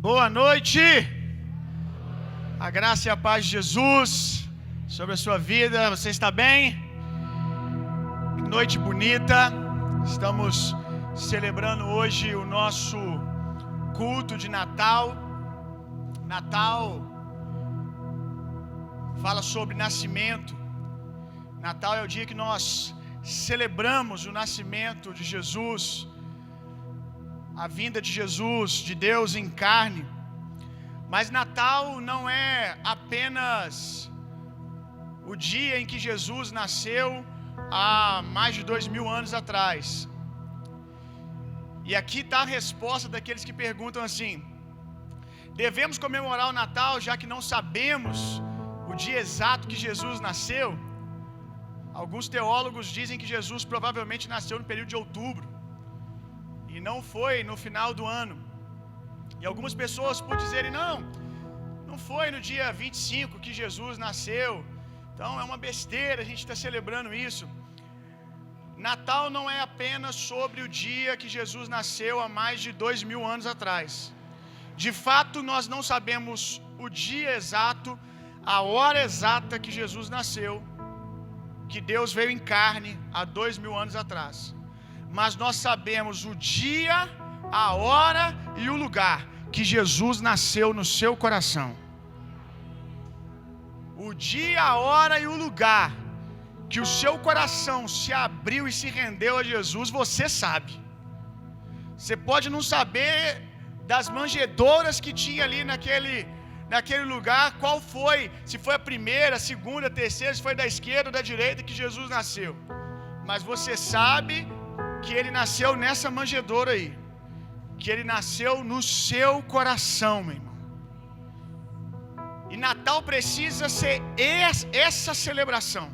Boa noite, a graça e a paz de Jesus sobre a sua vida. Você está bem? Que noite bonita. Estamos celebrando hoje o nosso culto de Natal. Natal fala sobre nascimento. Natal é o dia que nós celebramos o nascimento de Jesus, a vinda de Jesus, de Deus em carne. Mas Natal não é apenas o dia em que Jesus nasceu há mais de 2000 anos atrás. E aqui está a resposta daqueles que perguntam assim: devemos comemorar o Natal já que não sabemos o dia exato que Jesus nasceu? Alguns teólogos dizem que Jesus provavelmente nasceu no período de outubro e não foi no final do ano. E algumas pessoas por dizerem não foi no dia 25 que Jesus nasceu, então é uma besteira a gente está celebrando isso. Natal não é apenas sobre o dia que Jesus nasceu há mais de 2000 anos atrás. De fato, nós não sabemos o dia exato, a hora exata que Jesus nasceu, que Deus veio em carne há 2000 anos atrás. Mas nós sabemos o dia, a hora e o lugar que Jesus nasceu no seu coração. O dia, a hora e o lugar que o seu coração se abriu e se rendeu a Jesus, você sabe. Você pode não saber das manjedouras que tinha ali naquele lugar, qual foi, se foi a primeira, a segunda, a terceira, se foi da esquerda ou da direita que Jesus nasceu. Mas você sabe que ele nasceu nessa manjedoura aí, que ele nasceu no seu coração, meu irmão. E Natal precisa ser essa celebração.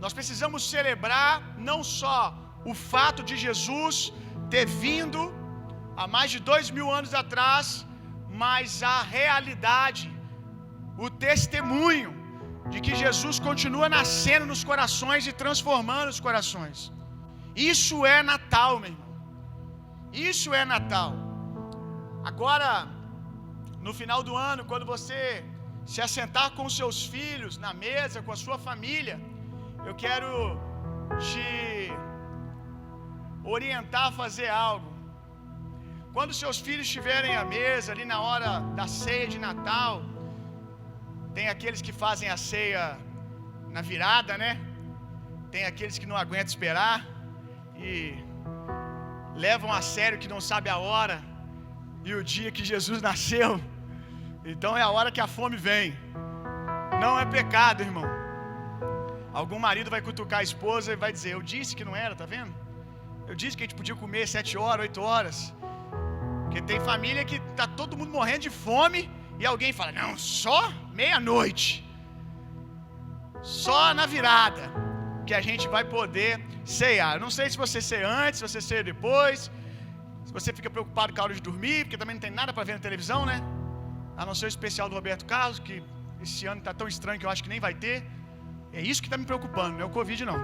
Nós precisamos celebrar não só o fato de Jesus ter vindo há mais de 2000 anos atrás, mas a realidade, o testemunho de que Jesus continua nascendo nos corações e transformando os corações. Isso é Natal, meu irmão. Isso é Natal. Agora, no final do ano, quando você se assentar com seus filhos na mesa, com a sua família, eu quero te orientar a fazer algo. Quando seus filhos estiverem à mesa, ali na hora da ceia de Natal, tem aqueles que fazem a ceia na virada, né? Tem aqueles que não aguentam esperar e levam a sério que não sabe a hora e o dia que Jesus nasceu. Então é a hora que a fome vem. Não é pecado, irmão. Algum marido vai cutucar a esposa e vai dizer: eu disse que não era, tá vendo? Eu disse que a gente podia comer 7 horas, 8 horas. Porque tem família que tá todo mundo morrendo de fome e alguém fala: não, só meia-noite, só na virada que a gente vai poder ceiar. Eu não sei se você ceia antes, se você ceia depois, se você fica preocupado com a hora de dormir, porque também não tem nada para ver na televisão, né? A não ser o especial do Roberto Carlos, que esse ano tá tão estranho que eu acho que nem vai ter. É isso que está me preocupando, não é o Covid não.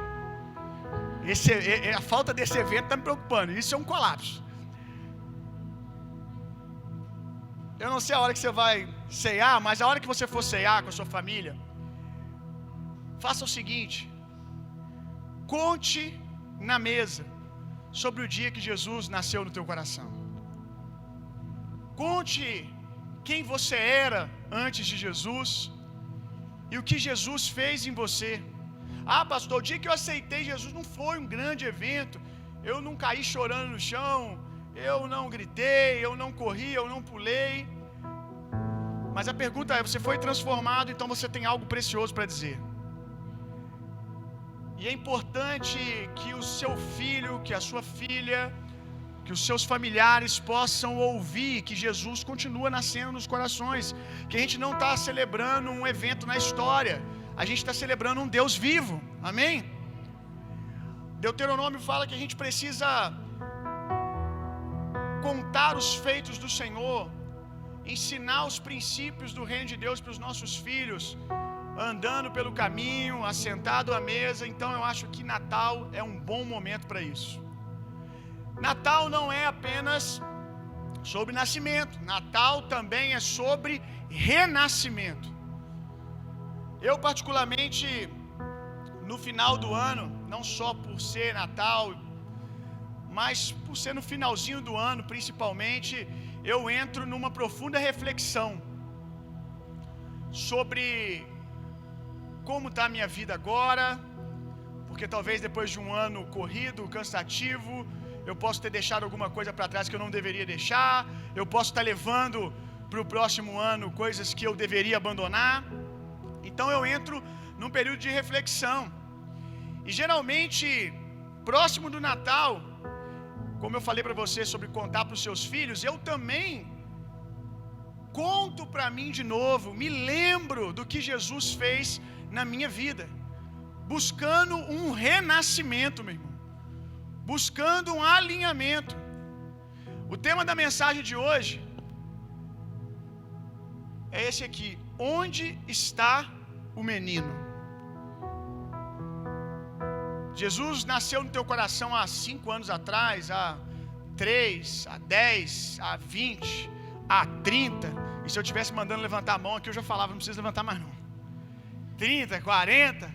A falta desse evento está me preocupando. Isso é um colapso. Eu não sei a hora que você vai ceiar, mas a hora que você for ceiar com a sua família, faça o seguinte: conte na mesa sobre o dia que Jesus nasceu no teu coração. Conte quem você era antes de Jesus e o que Jesus fez em você. Ah, pastor, o dia que eu aceitei Jesus não foi um grande evento. Eu não caí chorando no chão, eu não gritei, eu não corri, eu não pulei. Mas a pergunta é: você foi transformado, então você tem algo precioso para dizer. E é importante que o seu filho, que a sua filha, que os seus familiares possam ouvir que Jesus continua nascendo nos corações, que a gente não está celebrando um evento na história, a gente está celebrando um Deus vivo, amém? Deuteronômio fala que a gente precisa contar os feitos do Senhor, ensinar os princípios do reino de Deus para os nossos filhos, andando pelo caminho, assentado à mesa. Então eu acho que Natal é um bom momento para isso. Natal não é apenas sobre nascimento. Natal também é sobre renascimento. Eu particularmente, no final do ano, não só por ser Natal, mas por ser no finalzinho do ano, principalmente, eu entro numa profunda reflexão sobre como está a minha vida agora, porque talvez depois de um ano corrido, cansativo, eu posso ter deixado alguma coisa para trás que eu não deveria deixar, eu posso estar levando para o próximo ano coisas que eu deveria abandonar. Então eu entro num período de reflexão. E geralmente, próximo do Natal, como eu falei para você sobre contar para os seus filhos, eu também conto para mim de novo, me lembro do que Jesus fez na minha vida, buscando um renascimento, meu irmão, buscando um alinhamento. O tema da mensagem de hoje é esse aqui: onde está o menino? Jesus nasceu no teu coração há 5 anos atrás, há 3, há 10, há 20, há 30. E se eu estivesse mandando levantar a mão aqui, eu já falava, não precisa levantar mais não. 30, 40.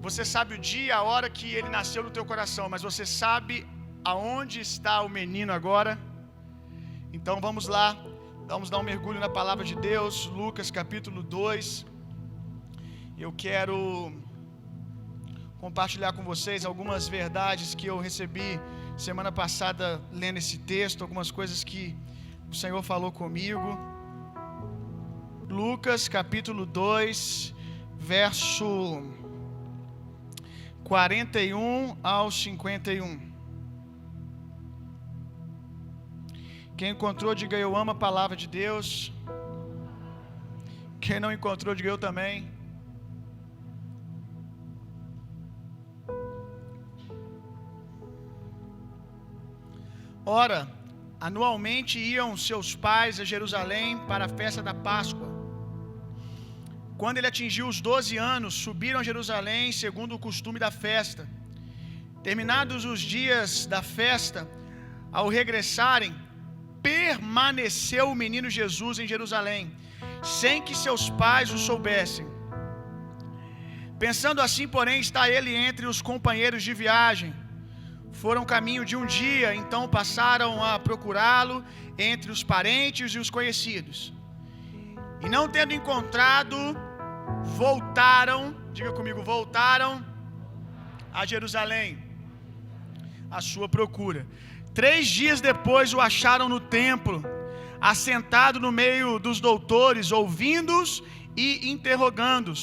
Você sabe o dia, a hora que ele nasceu no teu coração, mas você sabe aonde está o menino agora? Então vamos lá, vamos dar um mergulho na palavra de Deus. Lucas capítulo 2. Eu quero compartilhar com vocês algumas verdades que eu recebi semana passada lendo esse texto, algumas coisas que o Senhor falou comigo. Lucas capítulo 2, verso 41 ao 51. Quem encontrou, diga eu amo a palavra de Deus. Quem não encontrou, diga eu também. Ora, anualmente iam seus pais a Jerusalém para a festa da Páscoa. Quando ele atingiu os 12 anos, subiram a Jerusalém segundo o costume da festa. Terminados os dias da festa, ao regressarem, permaneceu o menino Jesus em Jerusalém, sem que seus pais o soubessem. Pensando assim, porém, está ele entre os companheiros de viagem. Foram caminho de um dia, então passaram a procurá-lo entre os parentes e os conhecidos. E não tendo encontrado, voltaram, diga comigo, voltaram a Jerusalém, à sua procura. 3 dias depois o acharam no templo, assentado no meio dos doutores, ouvindo-os e interrogando-os.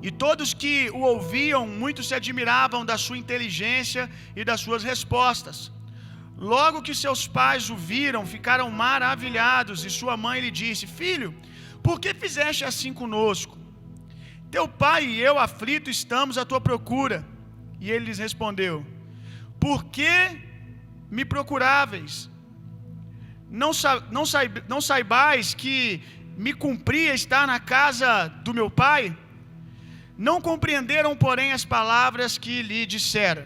E todos que o ouviam, muito se admiravam da sua inteligência e das suas respostas. Logo que seus pais o viram, ficaram maravilhados, e sua mãe lhe disse: Filho, por que fizeste assim conosco? Teu pai e eu aflito estamos à tua procura. E ele lhes respondeu: Por que me procuráveis? Não saibais que me cumpria estar na casa do meu pai? Não compreenderam, porém, as palavras que lhe dissera.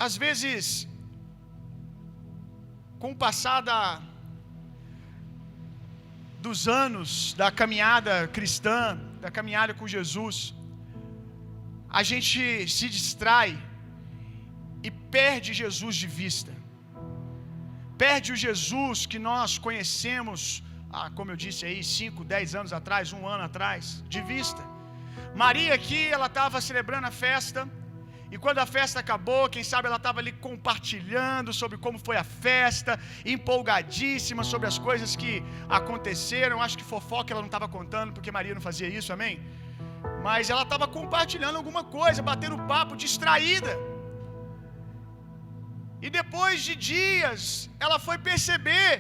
Às vezes, com o passar dos anos da caminhada cristã, da caminhada com Jesus, a gente se distrai e perde Jesus de vista. Perde o Jesus que nós conhecemos, como eu disse aí, 5, 10 anos atrás, 1 ano atrás, de vista. Maria aqui, ela estava celebrando a festa, e quando a festa acabou, quem sabe ela estava ali compartilhando sobre como foi a festa, empolgadíssima sobre as coisas que aconteceram. Acho que fofoca ela não estava contando, porque Maria não fazia isso, amém? Mas ela estava compartilhando alguma coisa, batendo papo, distraída. E depois de dias, ela foi perceber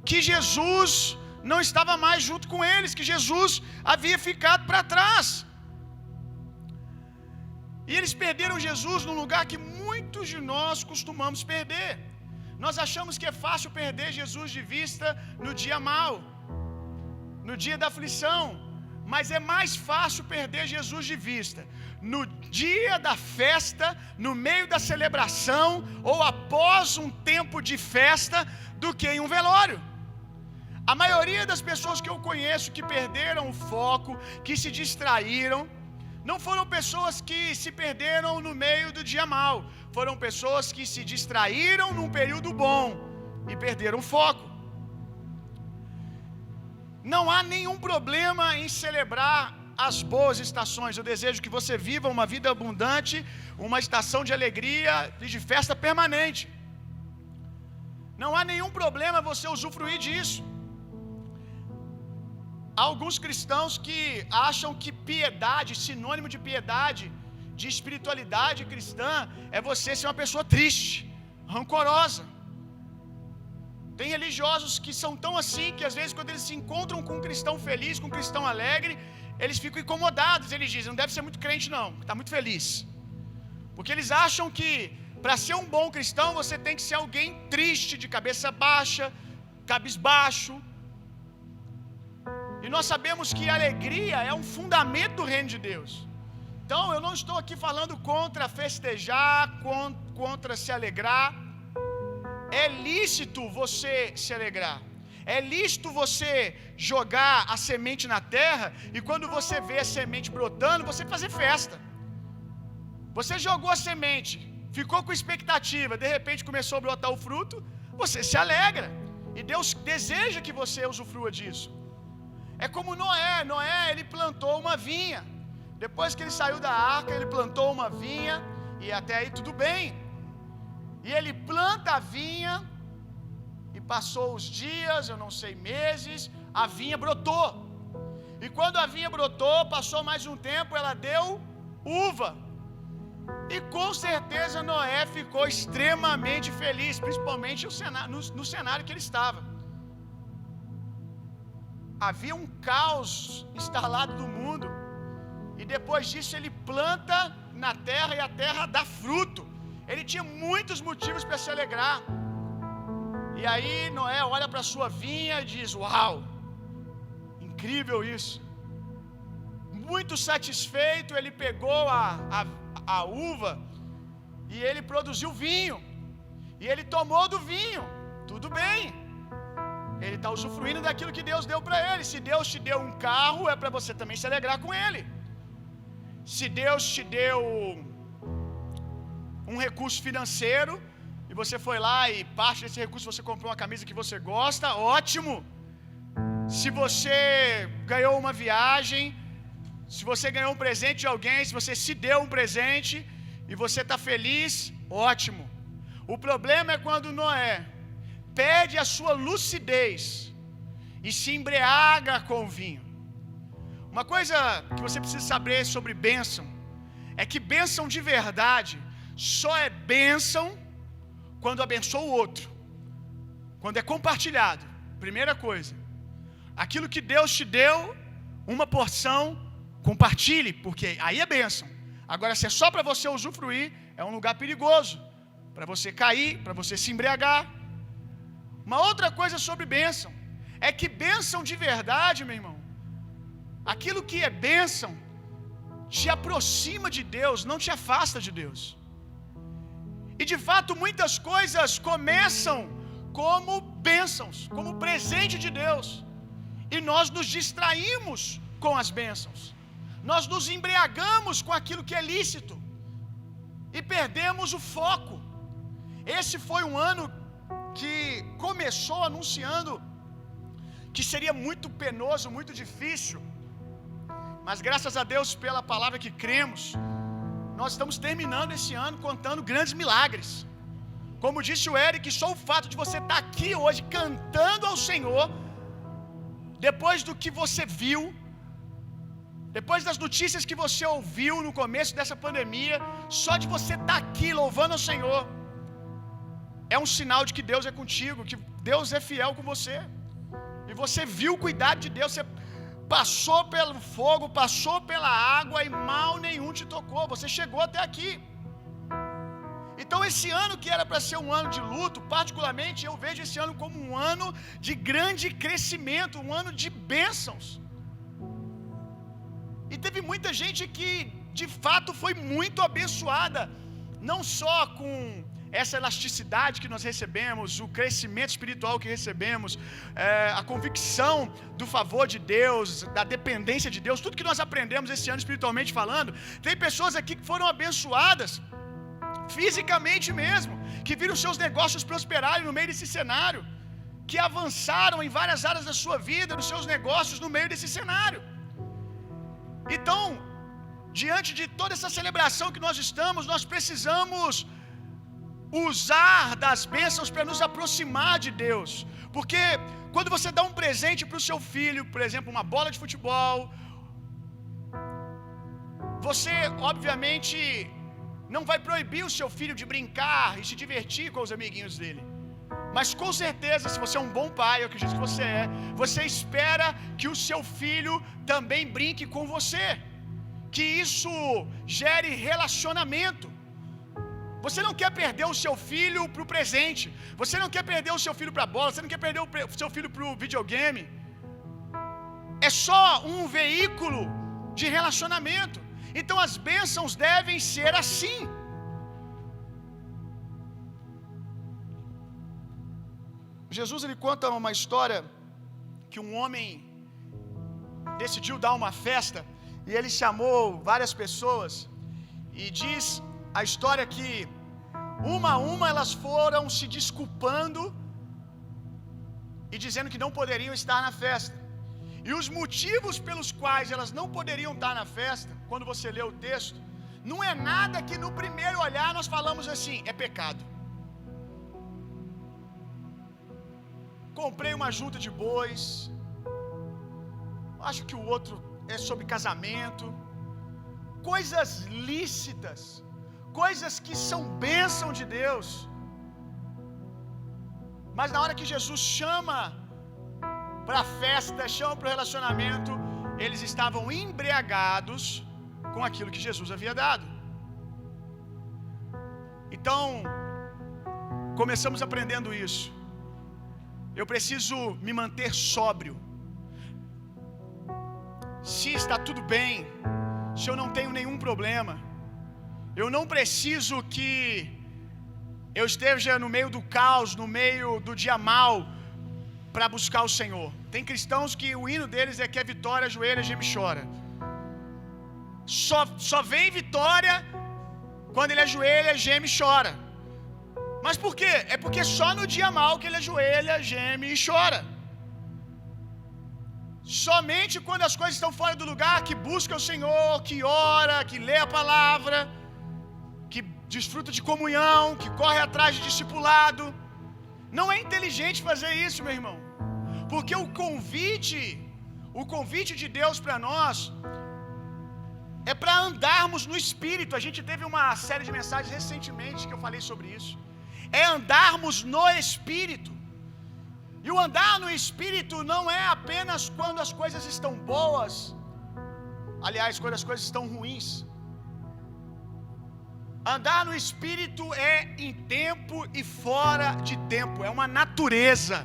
que Jesus não estava mais junto com eles, que Jesus havia ficado para trás. E eles perderam Jesus num lugar que muitos de nós costumamos perder. Nós achamos que é fácil perder Jesus de vista no dia mau, no dia da aflição. Mas é mais fácil perder Jesus de vista no dia da festa, no meio da celebração ou após um tempo de festa, do que em um velório. A maioria das pessoas que eu conheço que perderam o foco, que se distraíram, não foram pessoas que se perderam no meio do dia mau, foram pessoas que se distraíram num período bom e perderam o foco. Não há nenhum problema em celebrar as boas estações. Eu desejo que você viva uma vida abundante, uma estação de alegria e de festa permanente. Não há nenhum problema você usufruir disso. Há alguns cristãos que acham que piedade, sinônimo de piedade, de espiritualidade cristã, é você ser uma pessoa triste, rancorosa. Tem religiosos que são tão assim que às vezes quando eles se encontram com um cristão feliz, com um cristão alegre, eles ficam incomodados. Eles dizem: não deve ser muito crente não, está muito feliz. Porque eles acham que para ser um bom cristão você tem que ser alguém triste, de cabeça baixa, cabisbaixo. E nós sabemos que a alegria é um fundamento do reino de Deus. Então eu não estou aqui falando contra festejar, contra se alegrar. É lícito você se alegrar. É lícito você jogar a semente na terra e quando você vê a semente brotando, você fazer festa. Você jogou a semente, ficou com expectativa, de repente começou a brotar o fruto, você se alegra. E Deus deseja que você usufrua disso. É como Noé ele plantou uma vinha. Depois que ele saiu da arca, ele plantou uma vinha e até aí tudo bem. E ele planta a vinha e passou os dias, eu não sei meses, a vinha brotou. E quando a vinha brotou, passou mais um tempo, ela deu uva. E com certeza Noé ficou extremamente feliz, principalmente no cenário que ele estava. Havia um caos instalado no mundo, e depois disso ele planta na terra e a terra dá fruto. Ele tinha muitos motivos para se alegrar. E aí Noé olha para a sua vinha e diz: uau, incrível isso. Muito satisfeito, ele pegou a uva e ele produziu vinho. E ele tomou do vinho, tudo bem. Ele está usufruindo daquilo que Deus deu para ele. Se Deus te deu um carro, é para você também se alegrar com ele. Se Deus te deu um recurso financeiro e você foi lá e parte desse recurso você comprou uma camisa que você gosta, ótimo. Se você ganhou uma viagem, se você ganhou um presente de alguém, se você se deu um presente e você está feliz, ótimo. O problema é quando Noé perde a sua lucidez e se embriaga com o vinho. Uma coisa que você precisa saber sobre bênção é que bênção de verdade só é bênção quando abençoa o outro, quando é compartilhado. Primeira coisa, aquilo que Deus te deu, uma porção, compartilhe, porque aí é bênção. Agora, se é só para você usufruir, é um lugar perigoso, para você cair, para você se embriagar. Uma outra coisa sobre bênção é que bênção de verdade, meu irmão, aquilo que é bênção te aproxima de Deus, não te afasta de Deus. E de fato muitas coisas começam como bênçãos, como presente de Deus, e nós nos distraímos com as bênçãos, nós nos embriagamos com aquilo que é lícito e perdemos o foco. Esse foi um ano que começou anunciando que seria muito penoso, muito difícil, mas graças a Deus pela palavra que cremos, nós estamos terminando esse ano contando grandes milagres. Como disse o Eric, só o fato de você estar aqui hoje cantando ao Senhor, depois do que você viu, depois das notícias que você ouviu no começo dessa pandemia, só de você estar aqui louvando ao Senhor, é um sinal de que Deus é contigo, que Deus é fiel com você. E você viu o cuidado de Deus, você passou pelo fogo, passou pela água e mal nenhum te tocou, você chegou até aqui. Então esse ano que era para ser um ano de luto, particularmente eu vejo esse ano como um ano de grande crescimento, um ano de bênçãos. teve muita gente que de fato foi muito abençoada, não só com essa elasticidade que nós recebemos, o crescimento espiritual que recebemos, a convicção do favor de Deus, da dependência de Deus, tudo que nós aprendemos esse ano espiritualmente falando. Tem pessoas aqui que foram abençoadas fisicamente mesmo, que viram seus negócios prosperarem no meio desse cenário, que avançaram em várias áreas da sua vida, nos seus negócios, no meio desse cenário. Então, diante de toda essa celebração que nós estamos, nós precisamos usar das bênçãos para nos aproximar de Deus. Porque quando você dá um presente para o seu filho, por exemplo, uma bola de futebol, você obviamente não vai proibir o seu filho de brincar e se divertir com os amiguinhos dele. Mas com certeza, se você é um bom pai, eu acredito que você espera que o seu filho também brinque com você, que isso gere relacionamento. Você não quer perder o seu filho para o presente, você não quer perder o seu filho para a bola, você não quer perder o seu filho para o videogame. É só um veículo de relacionamento. Então as bênçãos devem ser assim. Jesus ele conta uma história que um homem decidiu dar uma festa e ele chamou várias pessoas, e diz a história que uma a uma elas foram se desculpando e dizendo que não poderiam estar na festa. E os motivos pelos quais elas não poderiam estar na festa, quando você lê o texto, não é nada que no primeiro olhar nós falamos assim, é pecado. Comprei uma junta de bois, acho que o outro é sobre casamento, coisas lícitas, coisas que são bênção de Deus. Mas na hora que Jesus chama para a festa, chama para o relacionamento, eles estavam embriagados com aquilo que Jesus havia dado. Então, começamos aprendendo isso. Eu preciso me manter sóbrio. Se está tudo bem, se eu não tenho nenhum problema, eu não preciso que eu esteja no meio do caos, no meio do dia mal, para buscar o Senhor. Tem cristãos que o hino deles é que é vitória, ajoelha, geme e chora. Só vem vitória quando ele ajoelha, geme e chora. Mas por quê? É porque só no dia mal que ele ajoelha, geme e chora. Somente quando as coisas estão fora do lugar, que busca o Senhor, que ora, que lê a palavra, que desfruta de comunhão, que corre atrás de discipulado. Não é inteligente fazer isso, meu irmão. Porque o convite de Deus para nós é para andarmos no Espírito. A gente teve uma série de mensagens recentemente que eu falei sobre isso. É andarmos no Espírito. E o andar no Espírito não é apenas quando as coisas estão boas, aliás, quando as coisas estão ruins. Andar no Espírito é em tempo e fora de tempo, é uma natureza.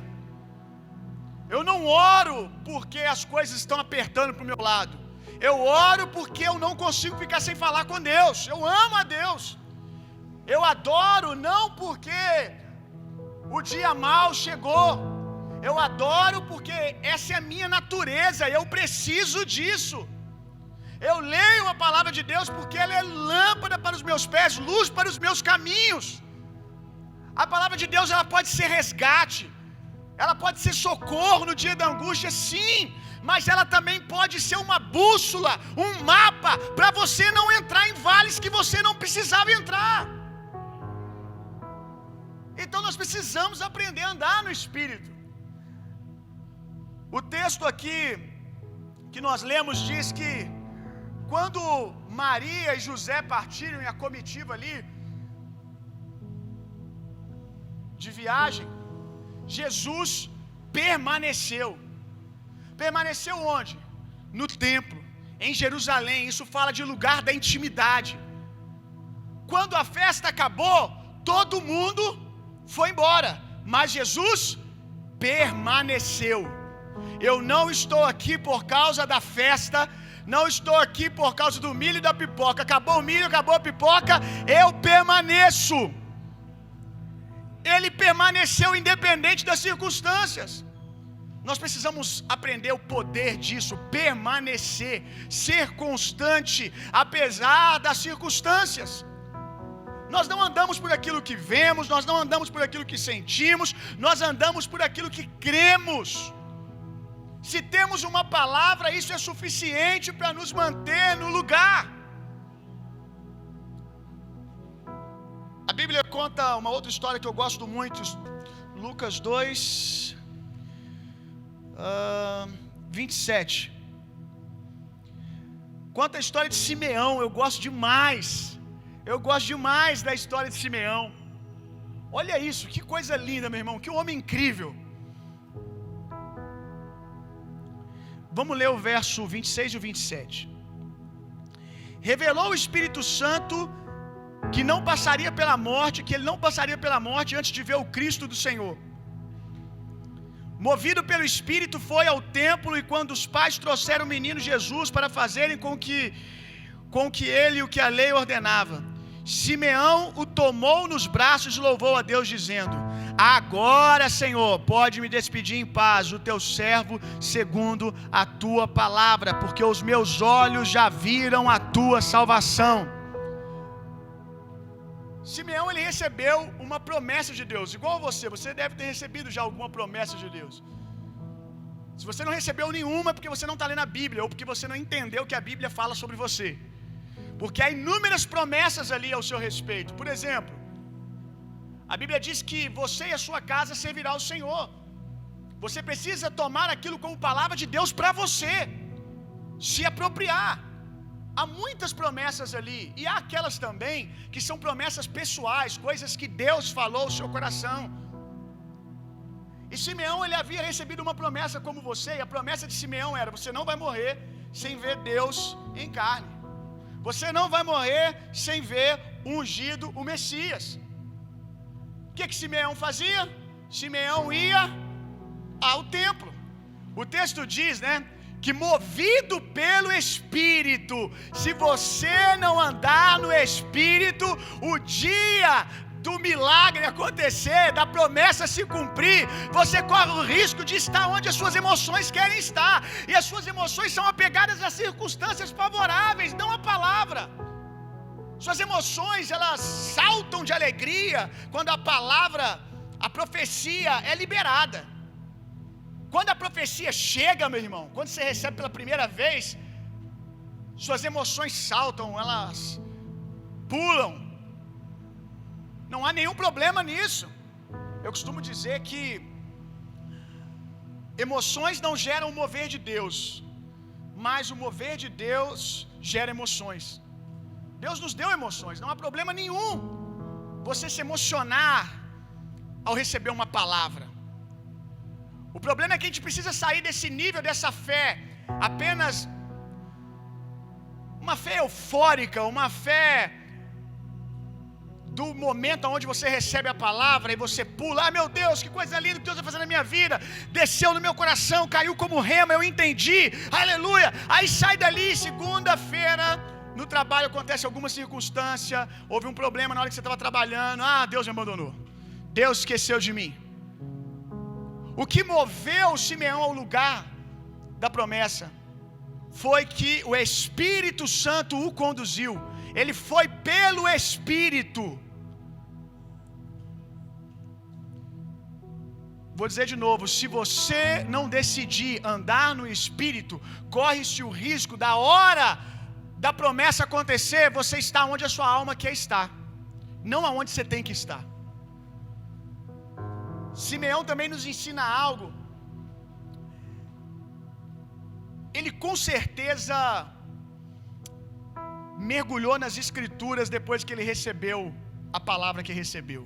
Eu não oro porque as coisas estão apertando para o meu lado. Eu oro porque eu não consigo ficar sem falar com Deus. Eu amo a Deus. Eu adoro não porque o dia mal chegou. Eu adoro porque essa é a minha natureza. Eu preciso disso. Eu leio a palavra de Deus porque ela é lâmpada para os meus pés, luz para os meus caminhos. A palavra de Deus ela pode ser resgate, ela pode ser socorro no dia da angústia, sim, mas ela também pode ser uma bússola, um mapa para você não entrar em vales que você não precisava entrar. Então nós precisamos aprender a andar no Espírito. O texto aqui que nós lemos diz que quando Maria e José partiram em a comitiva ali de viagem, Jesus permaneceu. Permaneceu onde? No templo, em Jerusalém. Isso fala de lugar da intimidade. Quando a festa acabou, todo mundo foi embora, mas Jesus permaneceu. Eu não estou aqui por causa da festa, não estou aqui por causa do milho e da pipoca. Acabou o milho, acabou a pipoca, eu permaneço. Ele permaneceu independente das circunstâncias. Nós precisamos aprender o poder disso, permanecer, ser constante, apesar das circunstâncias. Nós não andamos por aquilo que vemos, nós não andamos por aquilo que sentimos, nós andamos por aquilo que cremos. Se temos uma palavra, isso é suficiente para nos manter no lugar. A Bíblia conta uma outra história que eu gosto muito, Lucas 2, 27. Conta a história de Simeão, eu gosto demais. Eu gosto demais da história de Simeão. Olha isso, que coisa linda, meu irmão, que homem incrível. Vamos ler o verso 26 e o 27. Revelou o Espírito Santo que não passaria pela morte, que ele não passaria pela morte antes de ver o Cristo do Senhor. Movido pelo Espírito, foi ao templo, e quando os pais trouxeram o menino Jesus para fazerem com que ele o que a lei ordenava, Simeão o tomou nos braços e louvou a Deus, dizendo: agora, Senhor, pode me despedir em paz, o teu servo, segundo a tua palavra, porque os meus olhos já viram a tua salvação. Simeão, ele recebeu uma promessa de Deus, igual você deve ter recebido já alguma promessa de Deus. Se você não recebeu nenhuma, é porque você não está lendo a Bíblia, ou porque você não entendeu o que a Bíblia fala sobre você. Porque há inúmeras promessas ali ao seu respeito. Por exemplo, a Bíblia diz que você e a sua casa servirá ao Senhor. Você precisa tomar aquilo como palavra de Deus para você, se apropriar. Há muitas promessas ali, e há aquelas também que são promessas pessoais, coisas que Deus falou ao seu coração. E Simeão, ele havia recebido uma promessa como você, e a promessa de Simeão era: você não vai morrer sem ver Deus em carne. Você não vai morrer sem ver o ungido, o Messias. O que Simeão fazia? Simeão ia ao templo. O texto diz, que movido pelo Espírito, se você não andar no Espírito, o dia do milagre acontecer, da promessa se cumprir, você corre o risco de estar onde as suas emoções querem estar, e as suas emoções são apegadas às circunstâncias favoráveis, não à palavra. Suas emoções, elas saltam de alegria quando a palavra, a profecia é liberada. Quando a profecia chega, meu irmão, quando você recebe pela primeira vez, suas emoções saltam, elas pulam. Não há nenhum problema nisso. Eu costumo dizer que emoções não geram o mover de Deus, mas o mover de Deus gera emoções. Deus nos deu emoções, não há problema nenhum você se emocionar ao receber uma palavra. O problema é que a gente precisa sair desse nível, dessa fé, apenas uma fé eufórica, uma fé do momento onde você recebe a palavra e você pula: ah, meu Deus, que coisa linda que Deus vai fazer na minha vida, desceu no meu coração, caiu como rema, eu entendi, aleluia. Aí sai dali, segunda-feira, no trabalho acontece alguma circunstância, houve um problema na hora que você estava trabalhando: ah, Deus me abandonou, Deus esqueceu de mim. O que moveu Simeão ao lugar da promessa foi que o Espírito Santo o conduziu. Ele foi pelo Espírito. Vou dizer de novo: se você não decidir andar no Espírito, corre-se o risco da hora da promessa acontecer, você está onde a sua alma quer estar, não aonde você tem que estar. Simeão também nos ensina algo. Ele com certeza mergulhou nas Escrituras depois que ele recebeu a palavra que recebeu.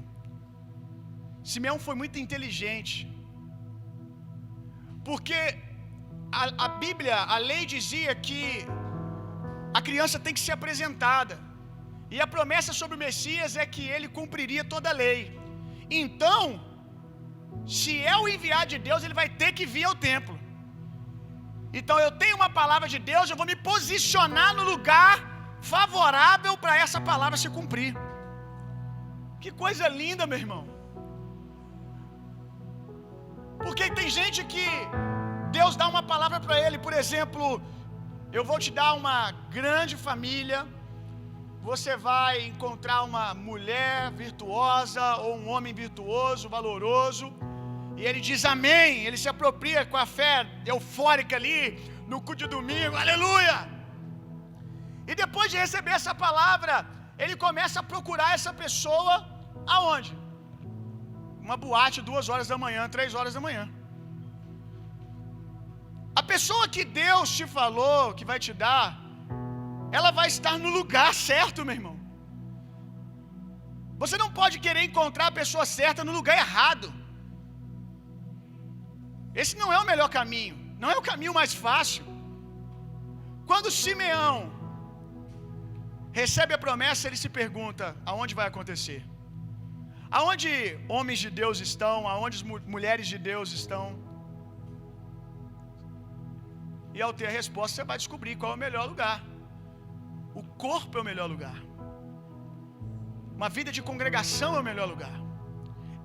Simeão foi muito inteligente, porque a Bíblia, a lei dizia que a criança tem que ser apresentada, e a promessa sobre o Messias é que ele cumpriria toda a lei. Então, se é o enviado de Deus, ele vai ter que vir ao templo. Então eu tenho uma palavra de Deus, eu vou me posicionar no lugar favorável para essa palavra se cumprir. Que coisa linda, meu irmão. Porque tem gente que Deus dá uma palavra para ele, por exemplo, eu vou te dar uma grande família, você vai encontrar uma mulher virtuosa ou um homem virtuoso, valoroso, e ele diz amém, ele se apropria com a fé eufórica ali, no culto de domingo, aleluia! E depois de receber essa palavra, ele começa a procurar essa pessoa aonde? Uma boate 2 horas da manhã, 3 horas da manhã. A pessoa que Deus te falou, que vai te dar, ela vai estar no lugar certo, meu irmão. Você não pode querer encontrar a pessoa certa no lugar errado. Esse não é o melhor caminho, não é o caminho mais fácil. Quando Simeão recebe a promessa, ele se pergunta: aonde vai acontecer? Aonde homens de Deus estão? Aonde mulheres de Deus estão? E ao ter a resposta, você vai descobrir qual é o melhor lugar. O corpo é o melhor lugar. Uma vida de congregação é o melhor lugar.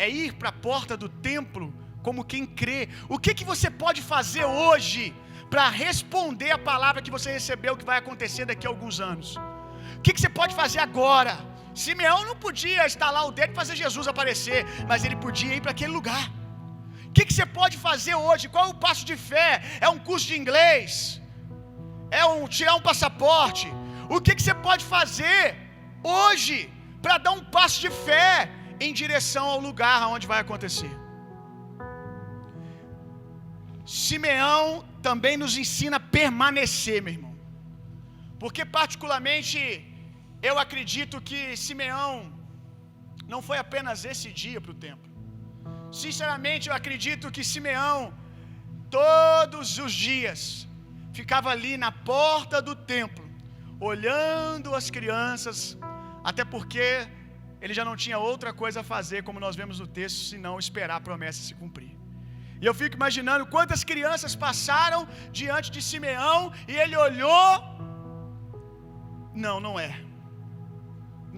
É ir para a porta do templo como quem crê. O que você pode fazer hoje para responder a palavra que você recebeu que vai acontecer daqui a alguns anos? O que você pode fazer agora? Simeão não podia estalar o dedo e fazer Jesus aparecer, mas ele podia ir para aquele lugar. O que você pode fazer hoje? Qual é o passo de fé? É um curso de inglês? É tirar um passaporte? O que você pode fazer hoje para dar um passo de fé em direção ao lugar onde vai acontecer? Simeão também nos ensina a permanecer, meu irmão. Porque particularmente eu acredito que Simeão não foi apenas esse dia para o templo. Sinceramente, eu acredito que Simeão todos os dias ficava ali na porta do templo, olhando as crianças, até porque ele já não tinha outra coisa a fazer, como nós vemos no texto, senão esperar a promessa se cumprir. E eu fico imaginando quantas crianças passaram diante de Simeão e ele olhou. Não é.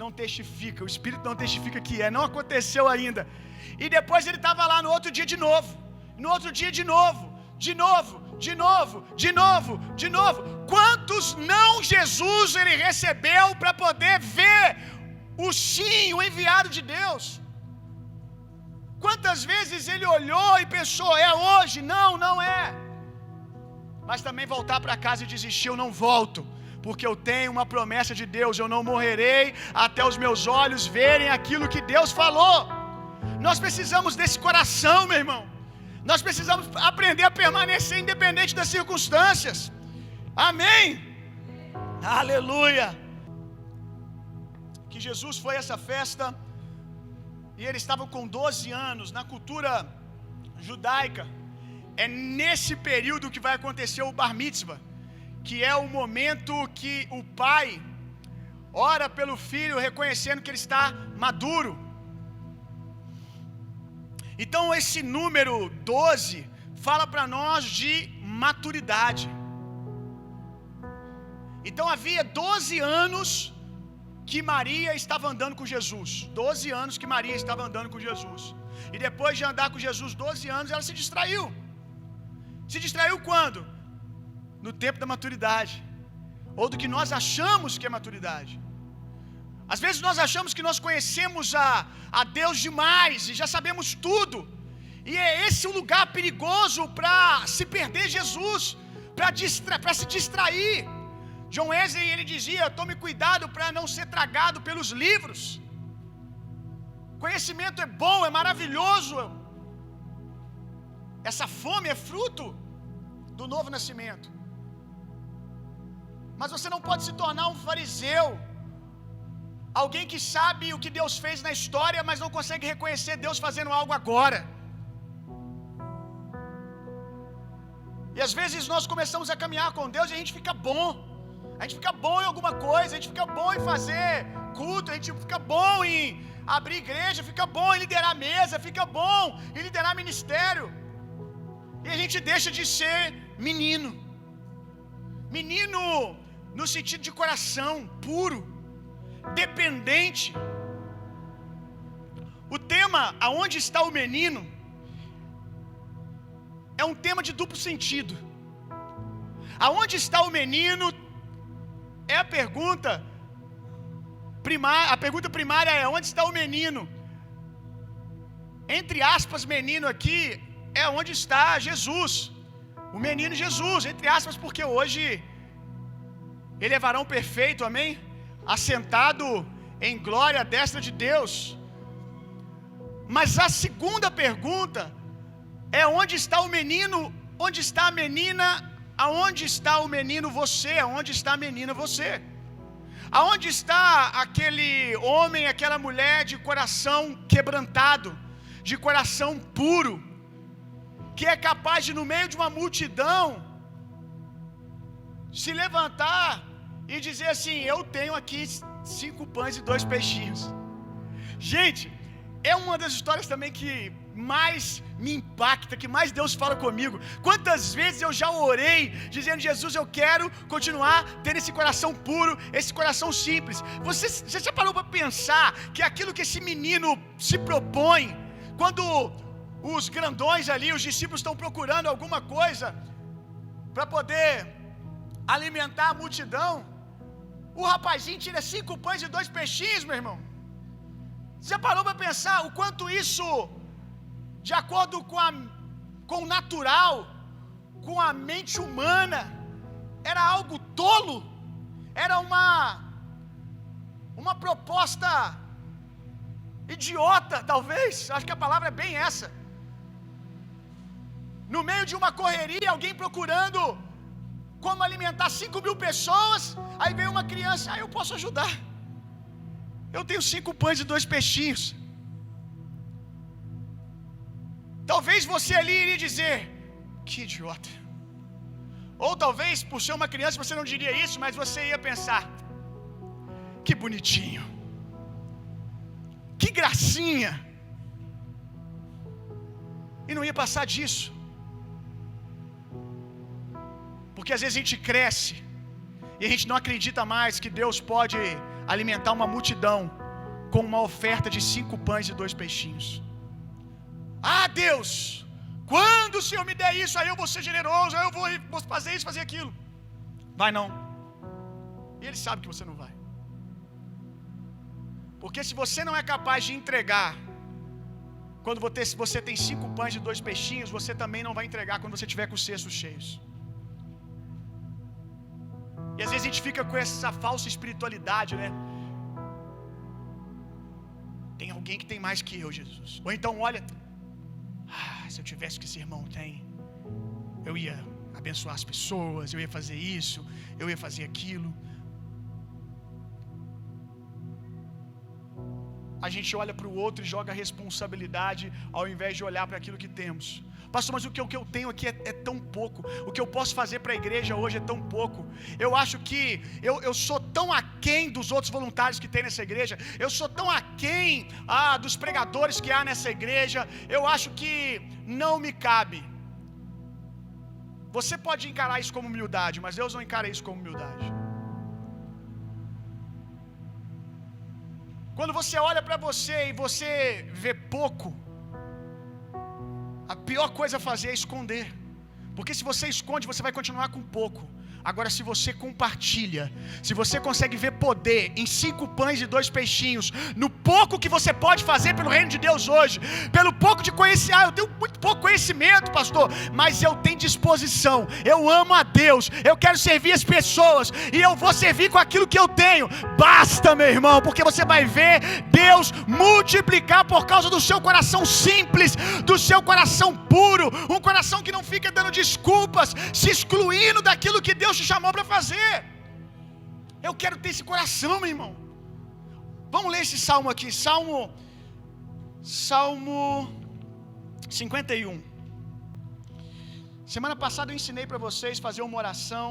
Não testifica, o Espírito não testifica que é, não aconteceu ainda. E depois ele estava lá no outro dia de novo, no outro dia de novo, de novo, de novo, de novo, de novo. Quantos não Jesus ele recebeu para poder ver o sim, o enviado de Deus? Quantas vezes ele olhou e pensou: é hoje? Não é. Mas também voltar para casa e desistir: eu não volto, porque eu tenho uma promessa de Deus, eu não morrerei até os meus olhos verem aquilo que Deus falou. Nós precisamos desse coração, meu irmão. Nós precisamos aprender a permanecer independente das circunstâncias. Amém? Aleluia. Que Jesus foi a essa festa e ele estava com 12 anos. Na cultura judaica, é nesse período que vai acontecer o Bar Mitzvah, que é o momento que o pai ora pelo filho, reconhecendo que ele está maduro. Então esse número 12 fala para nós de maturidade. Então havia 12 anos que Maria estava andando com Jesus. 12 anos que Maria estava andando com Jesus. E depois de andar com Jesus 12 anos, ela se distraiu. Se distraiu quando? No tempo da maturidade. Ou do que nós achamos que é maturidade. Às vezes nós achamos que nós conhecemos a Deus demais e já sabemos tudo. E é esse o lugar perigoso para se perder Jesus, para se distrair. John Wesley ele dizia: tome cuidado para não ser tragado pelos livros. Conhecimento é bom, é maravilhoso. Essa fome é fruto do novo nascimento. Mas você não pode se tornar um fariseu, alguém que sabe o que Deus fez na história, mas não consegue reconhecer Deus fazendo algo agora. E às vezes nós começamos a caminhar com Deus e a gente fica bom. A gente fica bom em alguma coisa, a gente fica bom em fazer culto, a gente fica bom em abrir igreja, fica bom em liderar mesa, fica bom em liderar ministério. E a gente deixa de ser menino, Menino no sentido de coração puro, dependente. O tema aonde está o menino é um tema de duplo sentido. Aonde está o menino é a pergunta primária. A pergunta primária é: onde está o menino? Entre aspas, menino aqui é onde está Jesus. O menino Jesus, entre aspas, porque hoje ele é varão perfeito, amém? Assentado em glória à destra de Deus. Mas a segunda pergunta é: onde está o menino? Onde está a menina? Aonde está o menino você? Aonde está a menina você? Aonde está aquele homem, aquela mulher de coração quebrantado, de coração puro, que é capaz de, no meio de uma multidão, se levantar e dizer assim: eu tenho aqui 5 pães e 2 peixinhos. Gente, é uma das histórias também que mais me impacta, que mais Deus fala comigo. Quantas vezes eu já orei dizendo: Jesus, eu quero continuar tendo esse coração puro, esse coração simples. Você já parou para pensar que aquilo que esse menino se propõe, quando os grandões ali, os discípulos, estão procurando alguma coisa para poder alimentar a multidão, o rapazinho tira 5 pães e 2 peixinhos, meu irmão. Você já parou para pensar o quanto isso, de acordo com o natural, com a mente humana, era algo tolo? Era uma proposta idiota, talvez. Acho que a palavra é bem essa. No meio de uma correria, alguém procurando como alimentar 5.000 pessoas, aí vem uma criança: eu posso ajudar, eu tenho 5 pães e 2 peixinhos. Talvez você ali iria dizer: que idiota. Ou talvez, por ser uma criança, você não diria isso, mas você ia pensar: que bonitinho, que gracinha. E não ia passar disso. Porque às vezes a gente cresce e a gente não acredita mais que Deus pode alimentar uma multidão com uma oferta de 5 pães e 2 peixinhos. Ah, Deus, quando o Senhor me der isso, aí eu vou ser generoso, aí eu vou fazer isso, fazer aquilo. Vai não. E Ele sabe que você não vai. Porque se você não é capaz de entregar quando você tem 5 pães e 2 peixinhos, você também não vai entregar quando você tiver com os cestos cheios. E às vezes a gente fica com essa falsa espiritualidade, né? Tem alguém que tem mais que eu, Jesus. Ou então olha: se eu tivesse o que esse irmão tem, eu ia abençoar as pessoas, eu ia fazer isso, eu ia fazer aquilo. A gente olha para o outro e joga a responsabilidade ao invés de olhar para aquilo que temos. Pastor, mas o que eu tenho aqui é tão pouco. O que eu posso fazer para a igreja hoje é tão pouco. Eu acho que eu sou tão aquém dos outros voluntários que tem nessa igreja. Eu sou tão aquém dos pregadores que há nessa igreja. Eu acho que não me cabe. Você pode encarar isso como humildade, mas Deus não encara isso como humildade. Quando você olha para você e você vê pouco, a pior coisa a fazer é esconder. Porque se você esconde, você vai continuar com pouco. Agora, se você compartilha, se você consegue ver poder em 5 pães e 2 peixinhos, no pouco que você pode fazer pelo reino de Deus hoje, pelo pouco de conhecimento, eu tenho muito pouco conhecimento, pastor, mas eu tenho disposição, eu amo a Deus, eu quero servir as pessoas, e eu vou servir com aquilo que eu tenho. Basta, meu irmão, porque você vai ver Deus multiplicar por causa do seu coração simples, do seu coração puro, um coração que não fica dando desculpas, se excluindo daquilo que Deus te chamou para fazer. Eu quero ter esse coração, meu irmão. Vamos ler esse salmo aqui, Salmo 51. Semana passada eu ensinei para vocês fazer uma oração,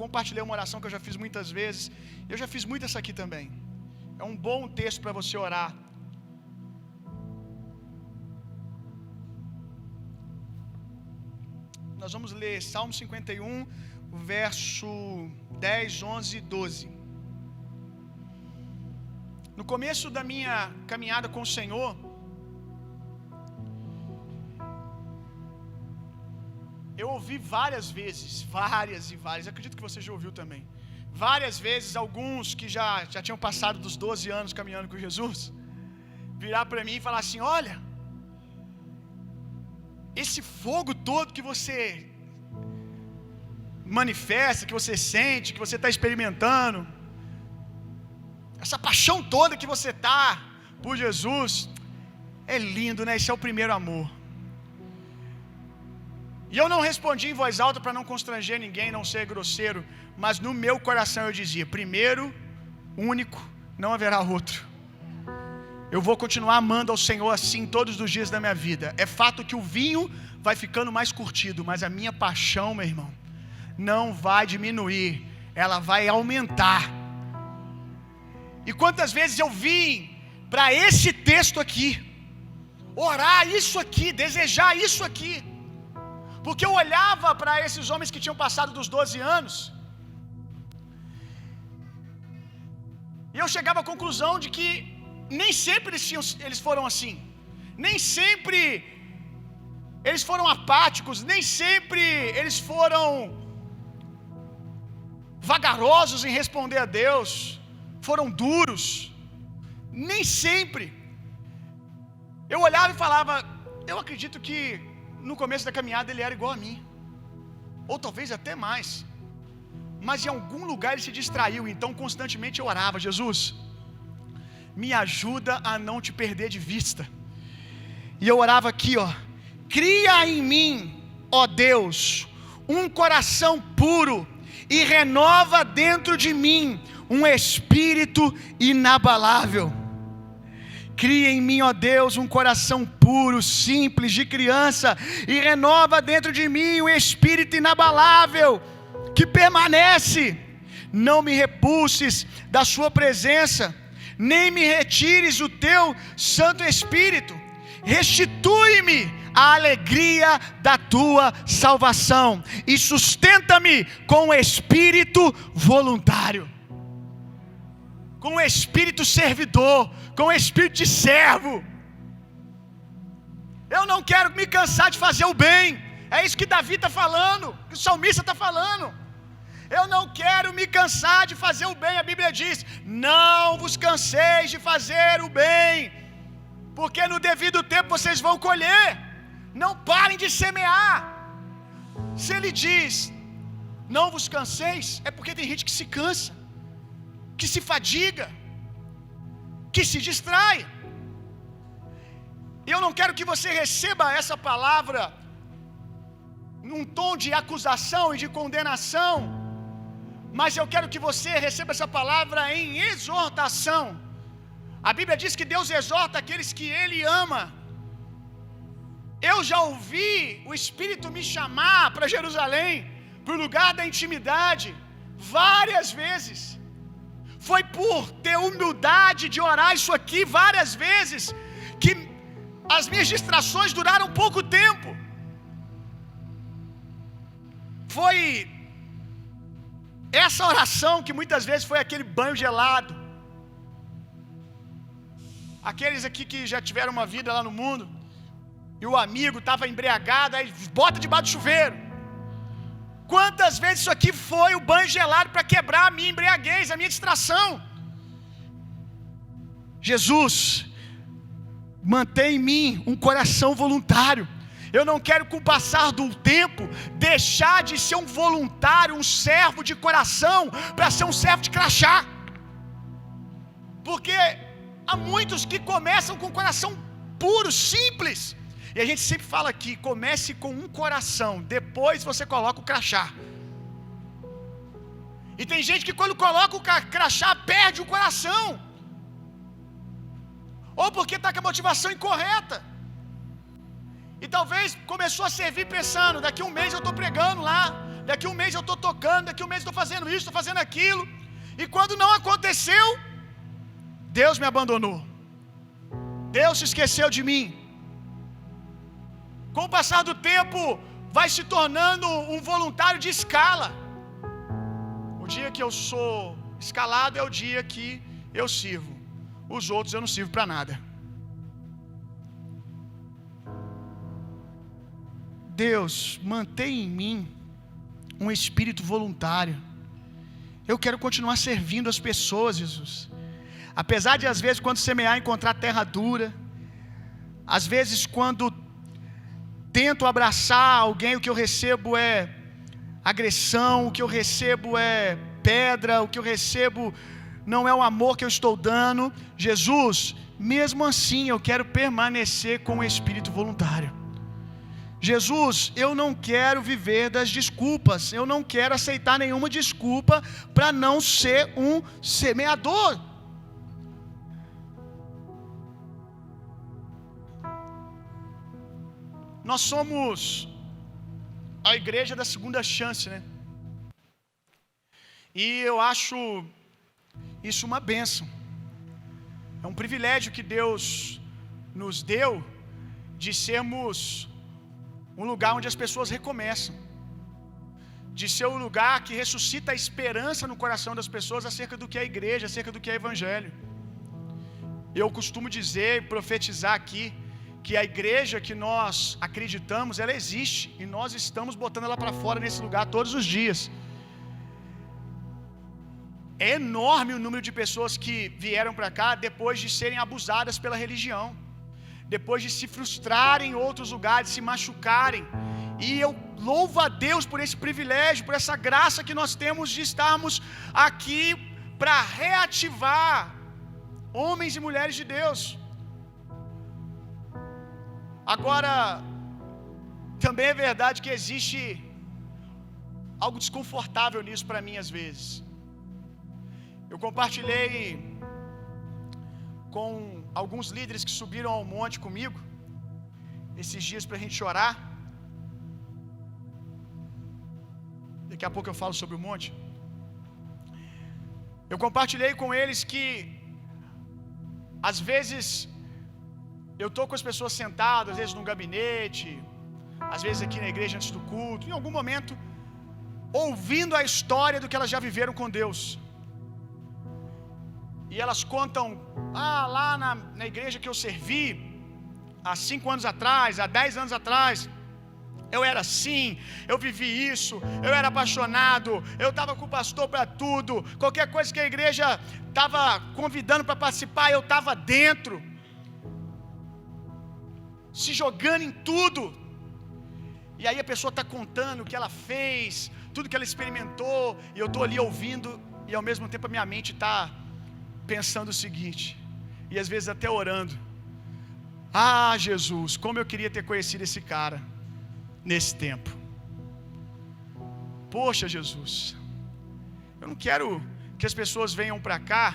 compartilhei uma oração que eu já fiz muitas vezes. Eu já fiz muito essa aqui também. É um bom texto para você orar. Nós vamos ler Salmo 51, o verso 10, 11 e 12. No começo da minha caminhada com o Senhor, eu ouvi várias vezes, acredito que você já ouviu também, várias vezes, alguns que já tinham passado dos 12 anos caminhando com Jesus, virar para mim e falar assim: olha, esse fogo todo que você manifesta, que você sente, que você está experimentando, essa paixão toda que você tá por Jesus, é lindo, né? Esse é o primeiro amor. E eu não respondi em voz alta para não constranger ninguém, não ser grosseiro, mas no meu coração eu dizia: primeiro, único, não haverá outro. Eu vou continuar amando ao Senhor assim todos os dias da minha vida. É fato que o vinho vai ficando mais curtido, mas a minha paixão, meu irmão, não vai diminuir, ela vai aumentar. E quantas vezes eu vim para esse texto aqui, orar isso aqui, desejar isso aqui, porque eu olhava para esses homens que tinham passado dos 12 anos, e eu chegava à conclusão de que nem sempre eles foram assim, nem sempre eles foram apáticos, nem sempre eles foram vagarosos em responder a Deus, foram duros, nem sempre. Eu olhava e falava: eu acredito que no começo da caminhada ele era igual a mim, ou talvez até mais, mas em algum lugar ele se distraiu, então constantemente eu orava: Jesus, me ajuda a não te perder de vista. E eu orava aqui, ó: cria em mim, ó Deus, um coração puro e renova dentro de mim um espírito inabalável. Cria em mim, ó Deus, um coração puro, simples, de criança, e renova dentro de mim um espírito inabalável que permanece. Não me repulses da sua presença, nem me retires o teu Santo Espírito. Restitui-me a alegria da tua salvação e sustenta-me com o espírito voluntário, com o espírito servidor, com o espírito de servo. Eu não quero me cansar de fazer o bem. É isso que Davi está falando, que o salmista está falando. Eu não quero me cansar de fazer o bem. A Bíblia diz: não vos canseis de fazer o bem, porque no devido tempo vocês vão colher. Não parem de semear. Se ele diz não vos canseis, é porque tem gente que se cansa, que se fadiga, que se distrai. Eu não quero que você receba essa palavra num tom de acusação e de condenação, mas eu quero que você receba essa palavra em exortação. A Bíblia diz que Deus exorta aqueles que Ele ama. Eu já ouvi o Espírito me chamar para Jerusalém, para o lugar da intimidade, várias vezes. Foi por ter humildade de orar isso aqui várias vezes que as minhas distrações duraram pouco tempo. Foi essa oração que muitas vezes foi aquele banho gelado. Aqueles aqui que já tiveram uma vida lá no mundo, e o amigo estava embriagado, aí bota debaixo do chuveiro. Quantas vezes isso aqui foi o banho gelado para quebrar a minha embriaguez, a minha distração? Jesus, mantém em mim um coração voluntário. Eu não quero, com o passar do tempo, deixar de ser um voluntário, um servo de coração, para ser um servo de crachá. Porque há muitos que começam com um coração puro, simples. E a gente sempre fala aqui: comece com um coração, depois você coloca o crachá. E tem gente que quando coloca o crachá perde o coração, ou porque está com a motivação incorreta. E talvez começou a servir pensando: daqui um mês eu estou pregando lá, daqui um mês eu estou tocando, daqui um mês eu estou fazendo isso, estou fazendo aquilo. E quando não aconteceu, Deus me abandonou, Deus se esqueceu de mim. Com o passar do tempo, vai se tornando um voluntário de escala. O dia que eu sou escalado é o dia que eu sirvo. Os outros eu não sirvo para nada. Deus, mantém em mim um espírito voluntário. Eu quero continuar servindo as pessoas, Jesus. Apesar de às vezes quando semear encontrar terra dura, às vezes quando tento abraçar alguém, o que eu recebo é agressão, o que eu recebo é pedra, o que eu recebo não é o amor que eu estou dando. Jesus, mesmo assim eu quero permanecer com o espírito voluntário. Jesus, eu não quero viver das desculpas, eu não quero aceitar nenhuma desculpa para não ser um semeador. Nós somos a igreja da segunda chance, né? E eu acho isso uma bênção. É um privilégio que Deus nos deu de sermos um lugar onde as pessoas recomeçam, de ser um lugar que ressuscita a esperança no coração das pessoas acerca do que é a igreja, acerca do que é o evangelho. Eu costumo dizer e profetizar aqui que a igreja que nós acreditamos, ela existe e nós estamos botando ela para fora nesse lugar todos os dias. É enorme o número de pessoas que vieram para cá depois de serem abusadas pela religião, depois de se frustrarem em outros lugares, se machucarem. E eu louvo a Deus por esse privilégio, por essa graça que nós temos de estarmos aqui para reativar homens e mulheres de Deus. Agora, também é verdade que existe algo desconfortável nisso para mim às vezes. Eu compartilhei com alguns líderes que subiram ao monte comigo esses dias para a gente orar. Daqui a pouco eu falo sobre o monte. Eu compartilhei com eles que às vezes eu estou com as pessoas sentadas, às vezes no gabinete, às vezes aqui na igreja antes do culto, em algum momento, ouvindo a história do que elas já viveram com Deus. E elas contam, lá na igreja que eu servi, há 5 anos atrás, há 10 anos atrás, eu era assim, eu vivi isso, eu era apaixonado, eu estava com o pastor para tudo, qualquer coisa que a igreja estava convidando para participar, eu estava dentro, se jogando em tudo. E aí a pessoa está contando o que ela fez, tudo que ela experimentou, e eu estou ali ouvindo, e ao mesmo tempo a minha mente está pensando o seguinte, e às vezes até orando: Jesus, como eu queria ter conhecido esse cara nesse tempo. Poxa, Jesus, eu não quero que as pessoas venham para cá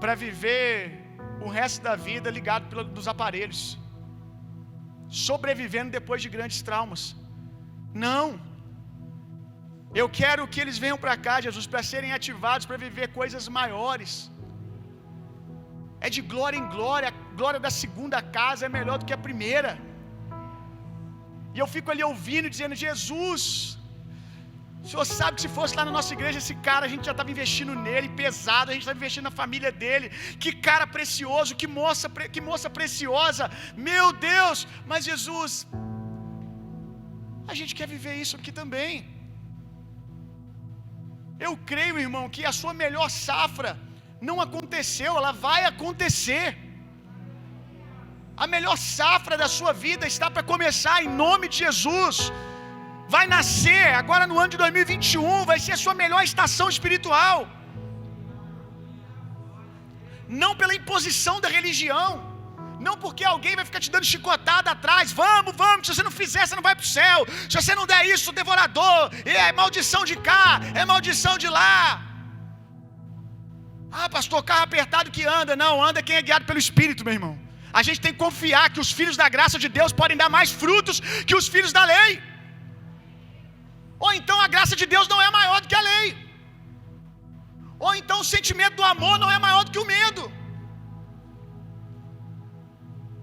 para viver o resto da vida ligado dos aparelhos, sobrevivendo depois de grandes traumas. Não. Eu quero que eles venham para cá, Jesus, para serem ativados, para viver coisas maiores. É de glória em glória. A glória da segunda casa é melhor do que a primeira. E eu fico ali ouvindo, dizendo: Jesus, o Senhor sabe que se fosse lá na nossa igreja, esse cara, a gente já estava investindo nele, pesado, a gente estava investindo na família dele. Que cara precioso, que moça preciosa. Meu Deus, mas Jesus, a gente quer viver isso aqui também. Eu creio, irmão, que a sua melhor safra não aconteceu, ela vai acontecer. A melhor safra da sua vida está para começar em nome de Jesus. Vai nascer agora no ano de 2021, vai ser a sua melhor estação espiritual. Não pela imposição da religião, não porque alguém vai ficar te dando chicotada atrás. Vamos, se você não fizer, você não vai para o céu. Se você não der isso, devorador, é maldição de cá, é maldição de lá. Pastor, carro apertado que anda. Não, anda quem é guiado pelo Espírito, meu irmão. A gente tem que confiar que os filhos da graça de Deus podem dar mais frutos que os filhos da lei. Ou então a graça de Deus não é maior do que a lei. Ou então o sentimento do amor não é maior do que o medo.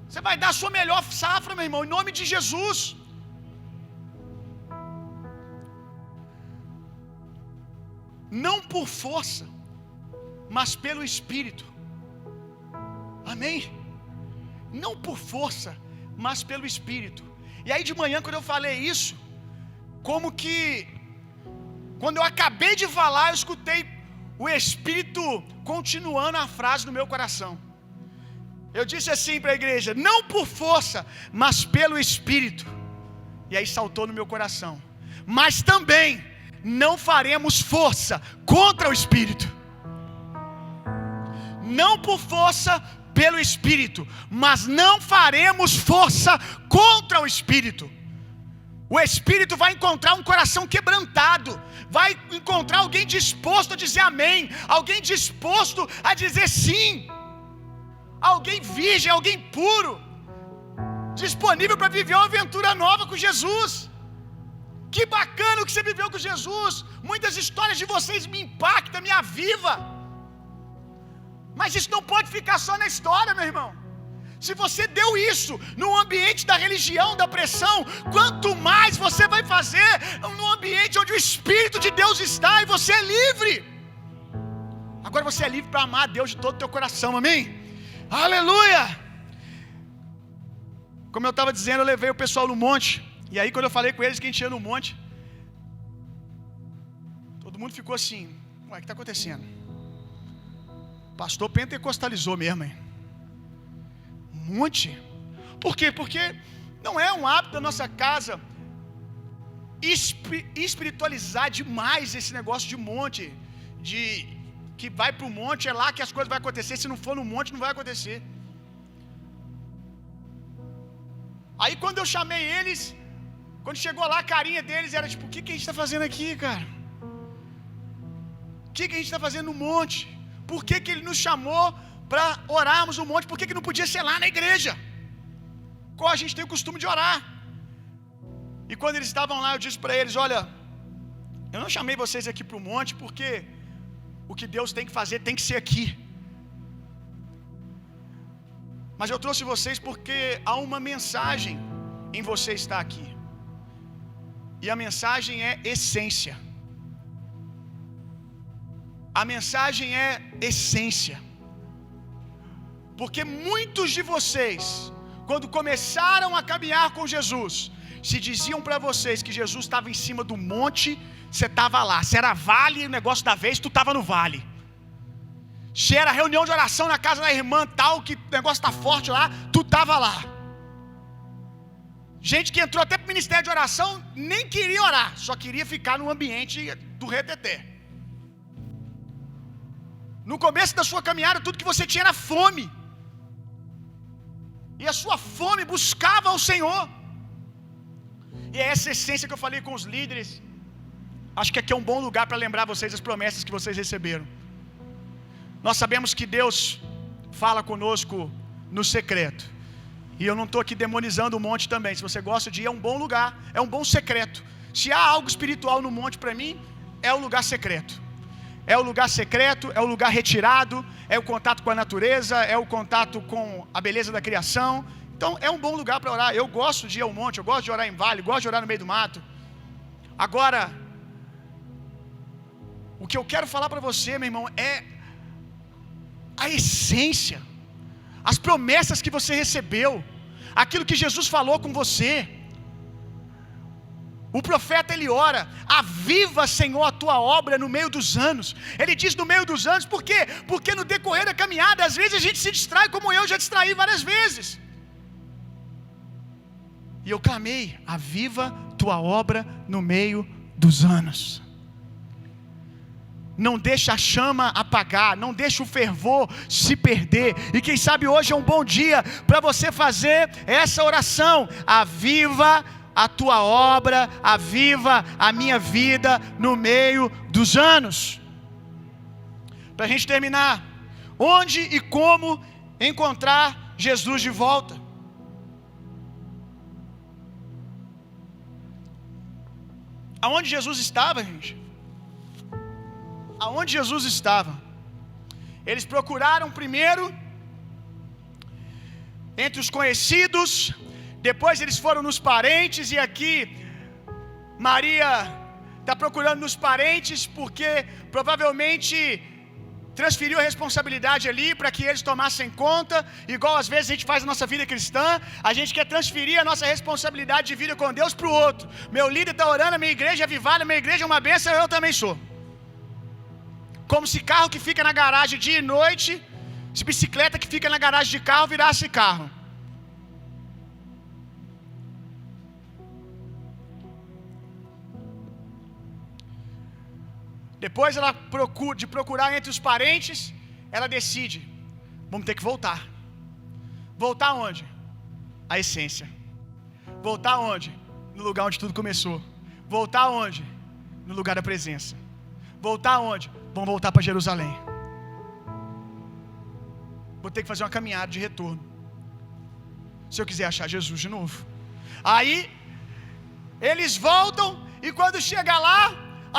Você vai dar a sua melhor safra, meu irmão, em nome de Jesus. por força, mas pelo Espírito. Amém? Não por força, mas pelo Espírito. E aí de manhã, quando eu falei isso, como que quando eu acabei de falar, eu escutei o Espírito continuando a frase no meu coração. Eu disse assim para a igreja: não por força, mas pelo Espírito. E aí saltou no meu coração: mas também não faremos força contra o Espírito. Não por força pelo Espírito, mas não faremos força contra o Espírito. O Espírito vai encontrar um coração quebrantado, vai encontrar alguém disposto a dizer amém, alguém disposto a dizer sim, alguém virgem, alguém puro, disponível para viver uma aventura nova com Jesus. Que bacana o que você viveu com Jesus. Muitas histórias de vocês me impactam, me avivam. Mas isso não pode ficar só na história, meu irmão. Se você deu isso no ambiente da religião, da pressão, quanto mais você vai fazer no ambiente onde o Espírito de Deus está e você é livre. Agora você é livre para amar a Deus de todo o teu coração, amém? Aleluia! Como eu estava dizendo, eu levei o pessoal no monte. E aí quando eu falei com eles que a gente ia no monte, todo mundo ficou assim: ué, o que está acontecendo? Pastor pentecostalizou mesmo, hein? Monte? Por quê? Porque não é um hábito da nossa casa espiritualizar demais esse negócio de monte, de que vai para o monte, é lá que as coisas vão acontecer. Se não for no monte, não vai acontecer. Aí quando eu chamei eles, quando chegou lá, a carinha deles era tipo: o que a gente está fazendo aqui, cara? O que a gente está fazendo no monte? Por que ele nos chamou para orarmos no monte? Por que não podia ser lá na igreja? Qual a gente tem o costume de orar? E quando eles estavam lá, eu disse para eles: olha, eu não chamei vocês aqui para o monte porque o que Deus tem que fazer tem que ser aqui. Mas eu trouxe vocês porque há uma mensagem em você estar aqui. E a mensagem é essência. A mensagem é essência. Porque muitos de vocês, quando começaram a caminhar com Jesus, se diziam para vocês que Jesus estava em cima do monte, você estava lá. Se era vale, o negócio da vez, tu estava no vale. Se era reunião de oração na casa da irmã tal, que o negócio está forte lá, tu estava lá. Gente que entrou até para o ministério de oração nem queria orar, só queria ficar no ambiente do reteté. No começo da sua caminhada, tudo que você tinha era fome. E a sua fome buscava ao Senhor. E é essa essência que eu falei com os líderes. Acho que aqui é um bom lugar para lembrar vocês as promessas que vocês receberam. Nós sabemos que Deus fala conosco no secreto. E eu não estou aqui demonizando o monte também. Se você gosta de ir, é um bom lugar, é um bom secreto. Se há algo espiritual no monte para mim, é o lugar secreto. É o lugar secreto, é o lugar retirado, é o contato com a natureza, é o contato com a beleza da criação. Então é um bom lugar para orar. Eu gosto de ir ao monte, eu gosto de orar em vale, gosto de orar no meio do mato. Agora, o que eu quero falar para você, meu irmão, é a essência, as promessas que você recebeu, aquilo que Jesus falou com você. O profeta ele ora: aviva, Senhor, a tua obra no meio dos anos. Ele diz no meio dos anos, por quê? Porque no decorrer da caminhada, às vezes a gente se distrai, como eu já distraí várias vezes. E eu clamei: aviva tua obra no meio dos anos. Não deixa a chama apagar, não deixa o fervor se perder. E quem sabe hoje é um bom dia para você fazer essa oração: aviva a tua obra, aviva a minha vida no meio dos anos. Para a gente terminar, onde e como encontrar Jesus de volta? Aonde Jesus estava, gente? Aonde Jesus estava? Eles procuraram primeiro entre os conhecidos, depois eles foram nos parentes, e aqui Maria está procurando nos parentes porque provavelmente transferiu a responsabilidade ali para que eles tomassem conta, igual às vezes a gente faz na nossa vida cristã. A gente quer transferir a nossa responsabilidade de vida com Deus para o outro. Meu líder está orando, a minha igreja é avivada, a minha igreja é uma bênção, eu também sou. Como se carro que fica na garagem dia e noite, se bicicleta que fica na garagem de carro virasse carro. Depois ela de procurar entre os parentes, ela decide: vamos ter que voltar. Voltar onde? A essência. Voltar onde? No lugar onde tudo começou. Voltar onde? No lugar da presença. Voltar onde? Vamos voltar para Jerusalém. Vou ter que fazer uma caminhada de retorno, se eu quiser achar Jesus de novo. Aí eles voltam, e quando chega lá,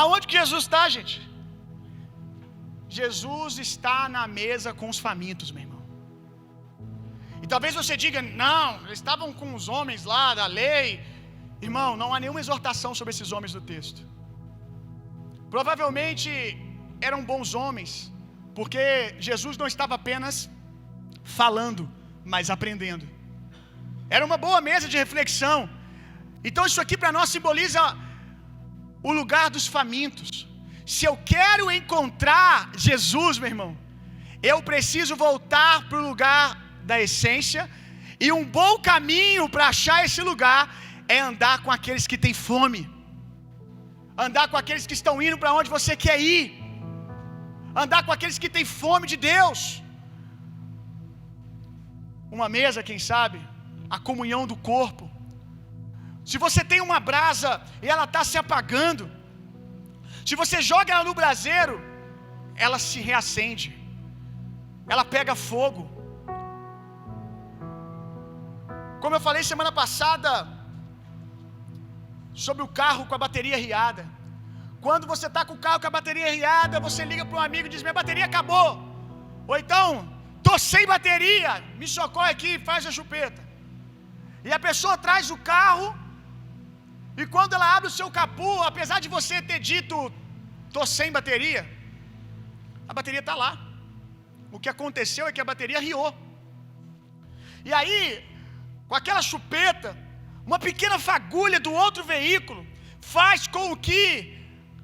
aonde que Jesus está, gente? Jesus está na mesa com os famintos, meu irmão. E talvez você diga: não, eles estavam com os homens lá da lei. Irmão, não há nenhuma exortação sobre esses homens do texto. Provavelmente eram bons homens, porque Jesus não estava apenas falando, mas aprendendo. Era uma boa mesa de reflexão. Então isso aqui para nós simboliza o lugar dos famintos. Se eu quero encontrar Jesus, meu irmão, eu preciso voltar para o lugar da essência, e um bom caminho para achar esse lugar é andar com aqueles que têm fome, andar com aqueles que estão indo para onde você quer ir, andar com aqueles que têm fome de Deus. Uma mesa, quem sabe, a comunhão do corpo. Se você tem uma brasa e ela está se apagando, se você joga ela no braseiro, ela se reacende, ela pega fogo. Como eu falei semana passada sobre o carro com a bateria riada. Quando você está com o carro com a bateria riada, você liga para um amigo e diz: minha bateria acabou. Ou então: tô sem bateria, me socorre aqui, faz a chupeta. E a pessoa traz o carro, e quando ela abre o seu capô, apesar de você ter dito: tô sem bateria, a bateria está lá. O que aconteceu é que a bateria riou. E aí, com aquela chupeta, uma pequena fagulha do outro veículo faz com que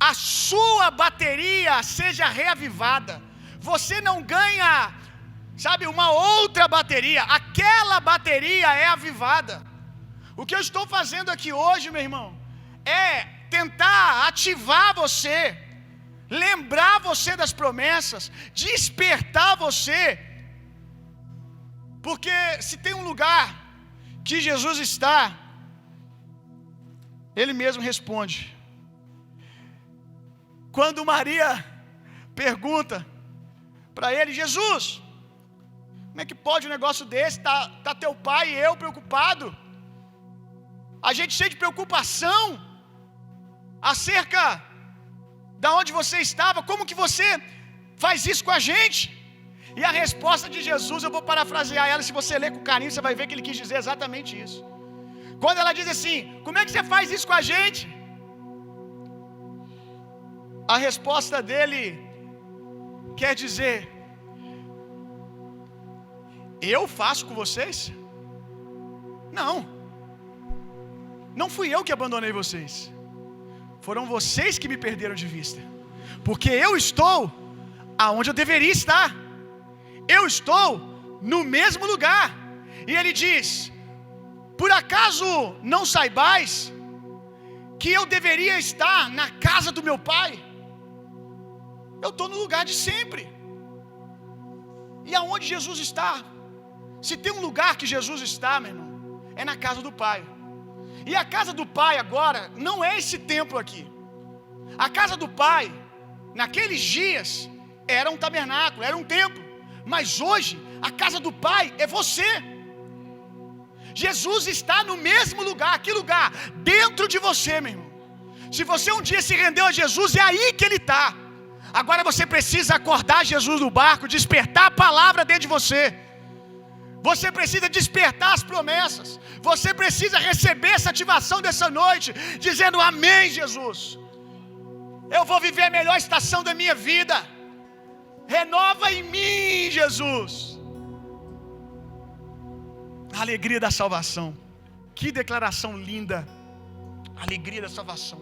a sua bateria seja reavivada. Você não ganha, sabe, uma outra bateria, aquela bateria é avivada. O que eu estou fazendo aqui hoje, meu irmão, é tentar ativar você, lembrar você das promessas, despertar você. Porque se tem um lugar que Jesus está, Ele mesmo responde. Quando Maria pergunta para ele: Jesus, como é que pode um negócio desse? Tá teu pai e eu preocupado, a gente cheio de preocupação acerca da onde você estava, como que você faz isso com a gente? E a resposta de Jesus, eu vou parafrasear ela, se você ler com carinho, você vai ver que ele quis dizer exatamente isso. Quando ela diz assim: como é que você faz isso com a gente? A resposta dele quer dizer: eu faço com vocês? Não fui eu que abandonei vocês, foram vocês que me perderam de vista, porque eu estou aonde eu deveria estar, eu estou no mesmo lugar. E ele diz: por acaso não saibais que eu deveria estar na casa do meu pai? Eu estou no lugar de sempre. E aonde Jesus está? Se tem um lugar que Jesus está, meu irmão, é na casa do Pai. E a casa do Pai agora não é esse templo aqui. A casa do Pai, naqueles dias, era um tabernáculo, era um templo. Mas hoje, a casa do Pai é você. Jesus está no mesmo lugar. Que lugar? Dentro de você, meu irmão. Se você um dia se rendeu a Jesus, é aí que Ele está. Agora você precisa acordar Jesus no barco, despertar a palavra dentro de você. Você precisa despertar as promessas. Você precisa receber essa ativação dessa noite, dizendo: amém, Jesus. Eu vou viver a melhor estação da minha vida. Renova em mim, Jesus. A alegria da salvação. Que declaração linda. Alegria da salvação.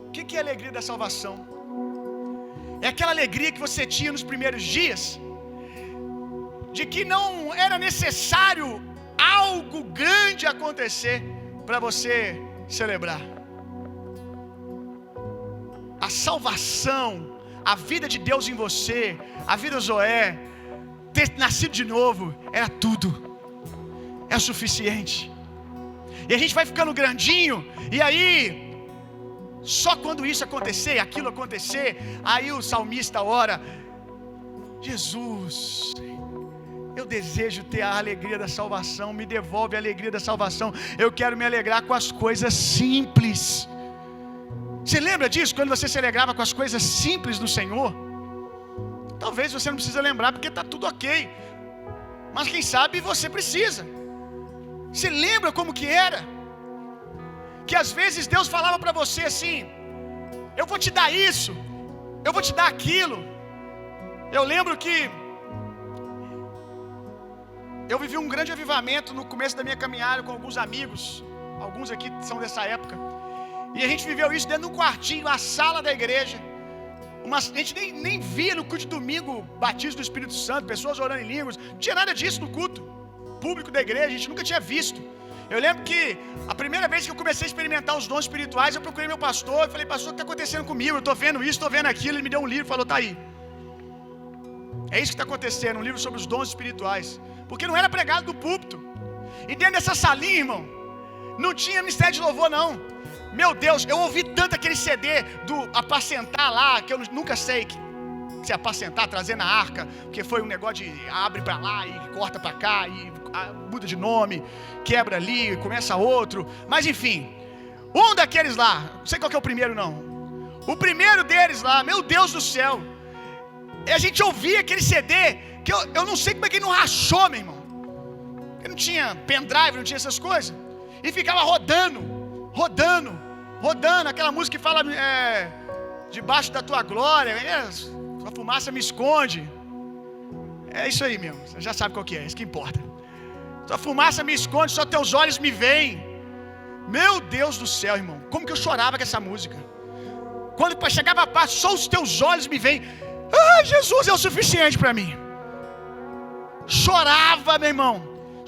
O que é a alegria da salvação? É aquela alegria que você tinha nos primeiros dias, de que não era necessário algo grande acontecer para você celebrar. A salvação, a vida de Deus em você, a vida Zoé, ter nascido de novo, era tudo. É o suficiente. E a gente vai ficando grandinho, e aí só quando isso acontecer, aquilo acontecer, aí o salmista ora: Jesus, eu desejo ter a alegria da salvação, me devolve a alegria da salvação. Eu quero me alegrar com as coisas simples. Você lembra disso, quando você se alegrava com as coisas simples do Senhor? Talvez você não precisa lembrar, porque está tudo ok, mas quem sabe você precisa. Você lembra como que era? Que às vezes Deus falava para você assim: eu vou te dar isso, eu vou te dar aquilo. Eu lembro que eu vivi um grande avivamento no começo da minha caminhada com alguns amigos, alguns aqui são dessa época, e a gente viveu isso dentro de um quartinho, a sala da igreja. A gente nem via no culto de domingo batismo do Espírito Santo, pessoas orando em línguas, não tinha nada disso no culto público da igreja, a gente nunca tinha visto. Eu lembro que a primeira vez que eu comecei a experimentar os dons espirituais, eu procurei meu pastor e falei: pastor, o que está acontecendo comigo? Eu estou vendo isso, estou vendo aquilo. Ele me deu um livro e falou: está aí. É isso que está acontecendo, um livro sobre os dons espirituais. Porque não era pregado do púlpito. E dentro dessa salinha, irmão, não tinha ministério de louvor, não. Meu Deus, eu ouvi tanto aquele CD do apacentar lá, que eu nunca sei se apacentar, trazer na arca, porque foi um negócio de abre para lá e corta para cá e muda de nome, quebra ali, começa outro. Mas enfim, um daqueles lá, não sei qual que é o primeiro não. O primeiro deles lá, meu Deus do céu. E a gente ouvia aquele CD que eu não sei como é que ele não rachou, meu irmão. Porque não tinha pendrive, não tinha essas coisas. E ficava rodando, aquela música que fala debaixo da tua glória, a fumaça me esconde. É isso aí mesmo, você já sabe qual que é, isso que importa. Sua fumaça me esconde, só teus olhos me veem. Meu Deus do céu, irmão, como que eu chorava com essa música. Quando chegava a parte, só os teus olhos me veem. Jesus é o suficiente para mim. Chorava, meu irmão,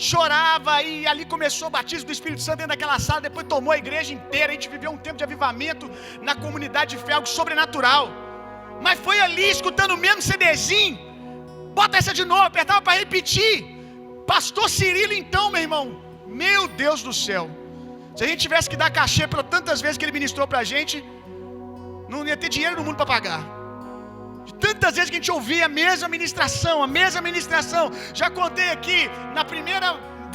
chorava, e ali começou o batismo do Espírito Santo dentro daquela sala. Depois tomou a igreja inteira. A gente viveu um tempo de avivamento na comunidade de fé, algo sobrenatural. Mas foi ali, escutando o mesmo CDzinho. Bota essa de novo, apertava para repetir. Pastor Cirilo, então, meu irmão, meu Deus do céu, se a gente tivesse que dar cachê para tantas vezes que ele ministrou pra gente, não ia ter dinheiro no mundo para pagar. De tantas vezes que a gente ouvia a mesma ministração. Já contei aqui na primeira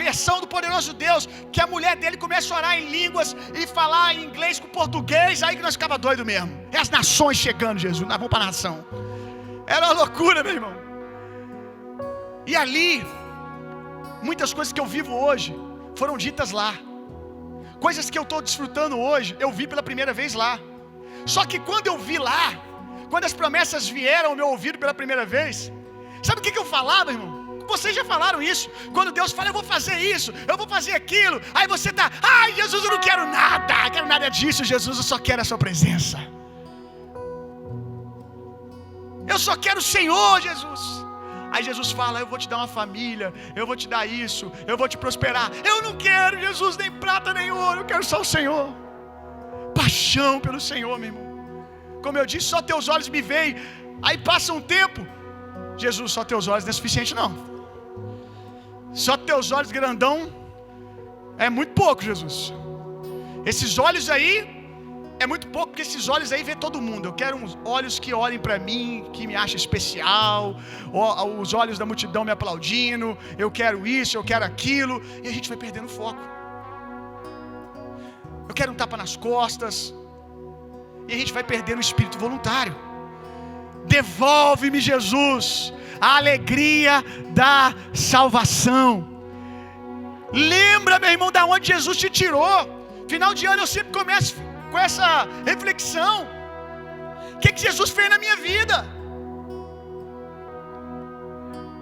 versão do Poderoso Deus que a mulher dele começa a orar em línguas e falar em inglês com português, aí que nós ficava doido mesmo. E as nações chegando, Jesus, nós vamos para a nação. Era uma loucura, meu irmão. E ali, muitas coisas que eu vivo hoje foram ditas lá. Coisas que eu estou desfrutando hoje, eu vi pela primeira vez lá. Só que quando eu vi lá, quando as promessas vieram ao meu ouvido pela primeira vez, sabe o que eu falava, irmão? Vocês já falaram isso. Quando Deus fala: eu vou fazer isso, eu vou fazer aquilo, aí você tá: ai, Jesus, eu não quero nada disso, Jesus, eu só quero a sua presença. Eu só quero o Senhor, Jesus. Aí Jesus fala: eu vou te dar uma família, eu vou te dar isso, eu vou te prosperar. Eu não quero, Jesus, nem prata nem ouro, eu quero só o Senhor. Paixão pelo Senhor, meu irmão. Como eu disse, só teus olhos me veem. Aí passa um tempo, Jesus, só teus olhos não é suficiente não. Só teus olhos grandão é muito pouco, Jesus. Esses olhos aí é muito pouco, porque esses olhos aí vê todo mundo. Eu quero uns olhos que olhem para mim, que me achem especial, os olhos da multidão me aplaudindo. Eu quero isso, eu quero aquilo, e a gente vai perdendo foco. Eu quero um tapa nas costas, e a gente vai perdendo o espírito voluntário. Devolve-me, Jesus, a alegria da salvação. Lembra, meu irmão, da onde Jesus te tirou. Final de ano eu sempre começo com essa reflexão. O que Jesus fez na minha vida?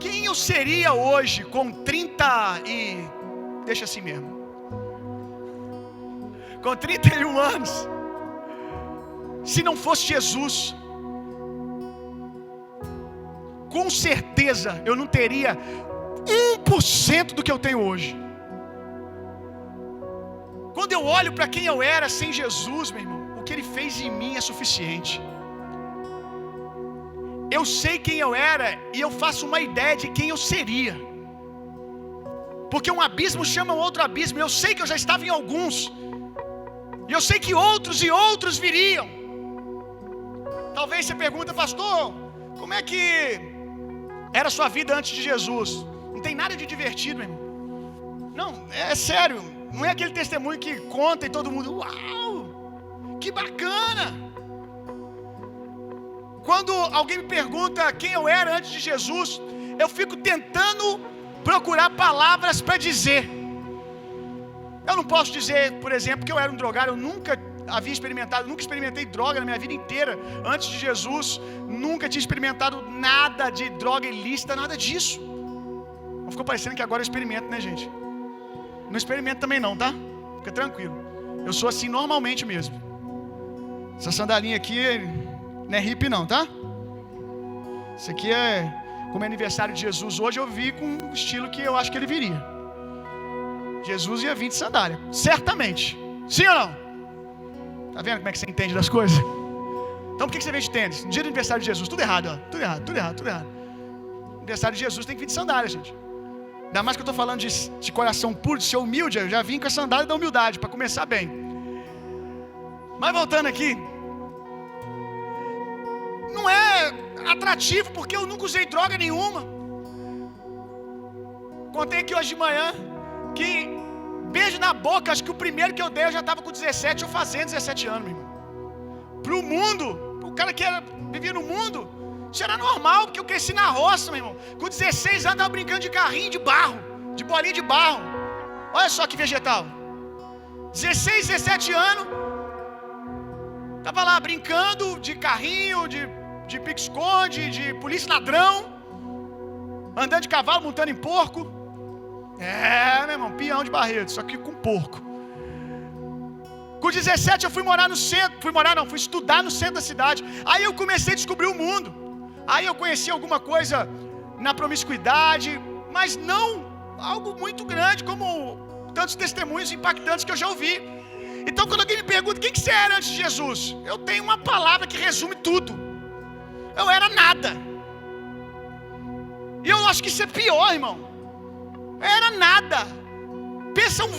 Quem eu seria hoje com 30 e... deixa assim mesmo. Com 31 anos, se não fosse Jesus? Com certeza eu não teria 1% do que eu tenho hoje. Quando eu olho para quem eu era sem Jesus, meu irmão, o que Ele fez em mim é suficiente. Eu sei quem eu era e eu faço uma ideia de quem eu seria. Porque um abismo chama outro abismo. Eu sei que eu já estava em alguns. E eu sei que outros e outros viriam. Talvez você pergunta, pastor, como é que era a sua vida antes de Jesus? Não tem nada de divertido, meu irmão. Não, é sério. Não é aquele testemunho que conta e todo mundo, uau, que bacana. Quando alguém me pergunta quem eu era antes de Jesus, eu fico tentando procurar palavras para dizer. Eu não posso dizer, por exemplo, que eu era um drogado. Eu nunca nunca experimentei droga na minha vida inteira. Antes de Jesus, nunca tinha experimentado nada de droga ilícita, nada disso. Não ficou parecendo que agora eu experimento, né, gente? Não experimento também não, tá? Fica tranquilo. Eu sou assim normalmente mesmo. Essa sandalinha aqui não é hippie não, tá? Isso aqui é... como é aniversário de Jesus hoje, eu vi com um estilo que eu acho que ele viria. Jesus ia vir de sandália, certamente. Sim ou não? Tá vendo como é que você entende das coisas? Então por que você vem de tênis? No dia do aniversário de Jesus, tudo errado, ó. Tudo errado. Aniversário de Jesus tem que vir de sandália, gente. Ainda mais que eu estou falando de coração puro, de ser humilde, eu já vim com a sandália da humildade, para começar bem. Mas voltando aqui, não é atrativo porque eu nunca usei droga nenhuma. Contei aqui hoje de manhã que beijo na boca, acho que o primeiro que eu dei eu já estava com 17 ou fazendo 17 anos, meu irmão. Pro mundo, o cara que vivia no mundo, isso era normal, porque eu cresci na roça, meu irmão. Com 16 anos eu estava brincando de carrinho de barro, de bolinha de barro. Olha só que vegetal. 16, 17 anos, estava lá brincando de carrinho, de pique-esconde, de polícia ladrão, andando de cavalo, montando em porco. Meu irmão, peão de Barreto, só que com porco. Com 17 eu fui morar no centro, fui estudar no centro da cidade. Aí eu comecei a descobrir o mundo. Aí eu conheci alguma coisa na promiscuidade, mas não algo muito grande como tantos testemunhos impactantes que eu já ouvi. Então quando alguém me pergunta quem que você era antes de Jesus, eu tenho uma palavra que resume tudo. Eu era nada. E eu acho que isso é pior, irmão. Eu era nada. Pensa um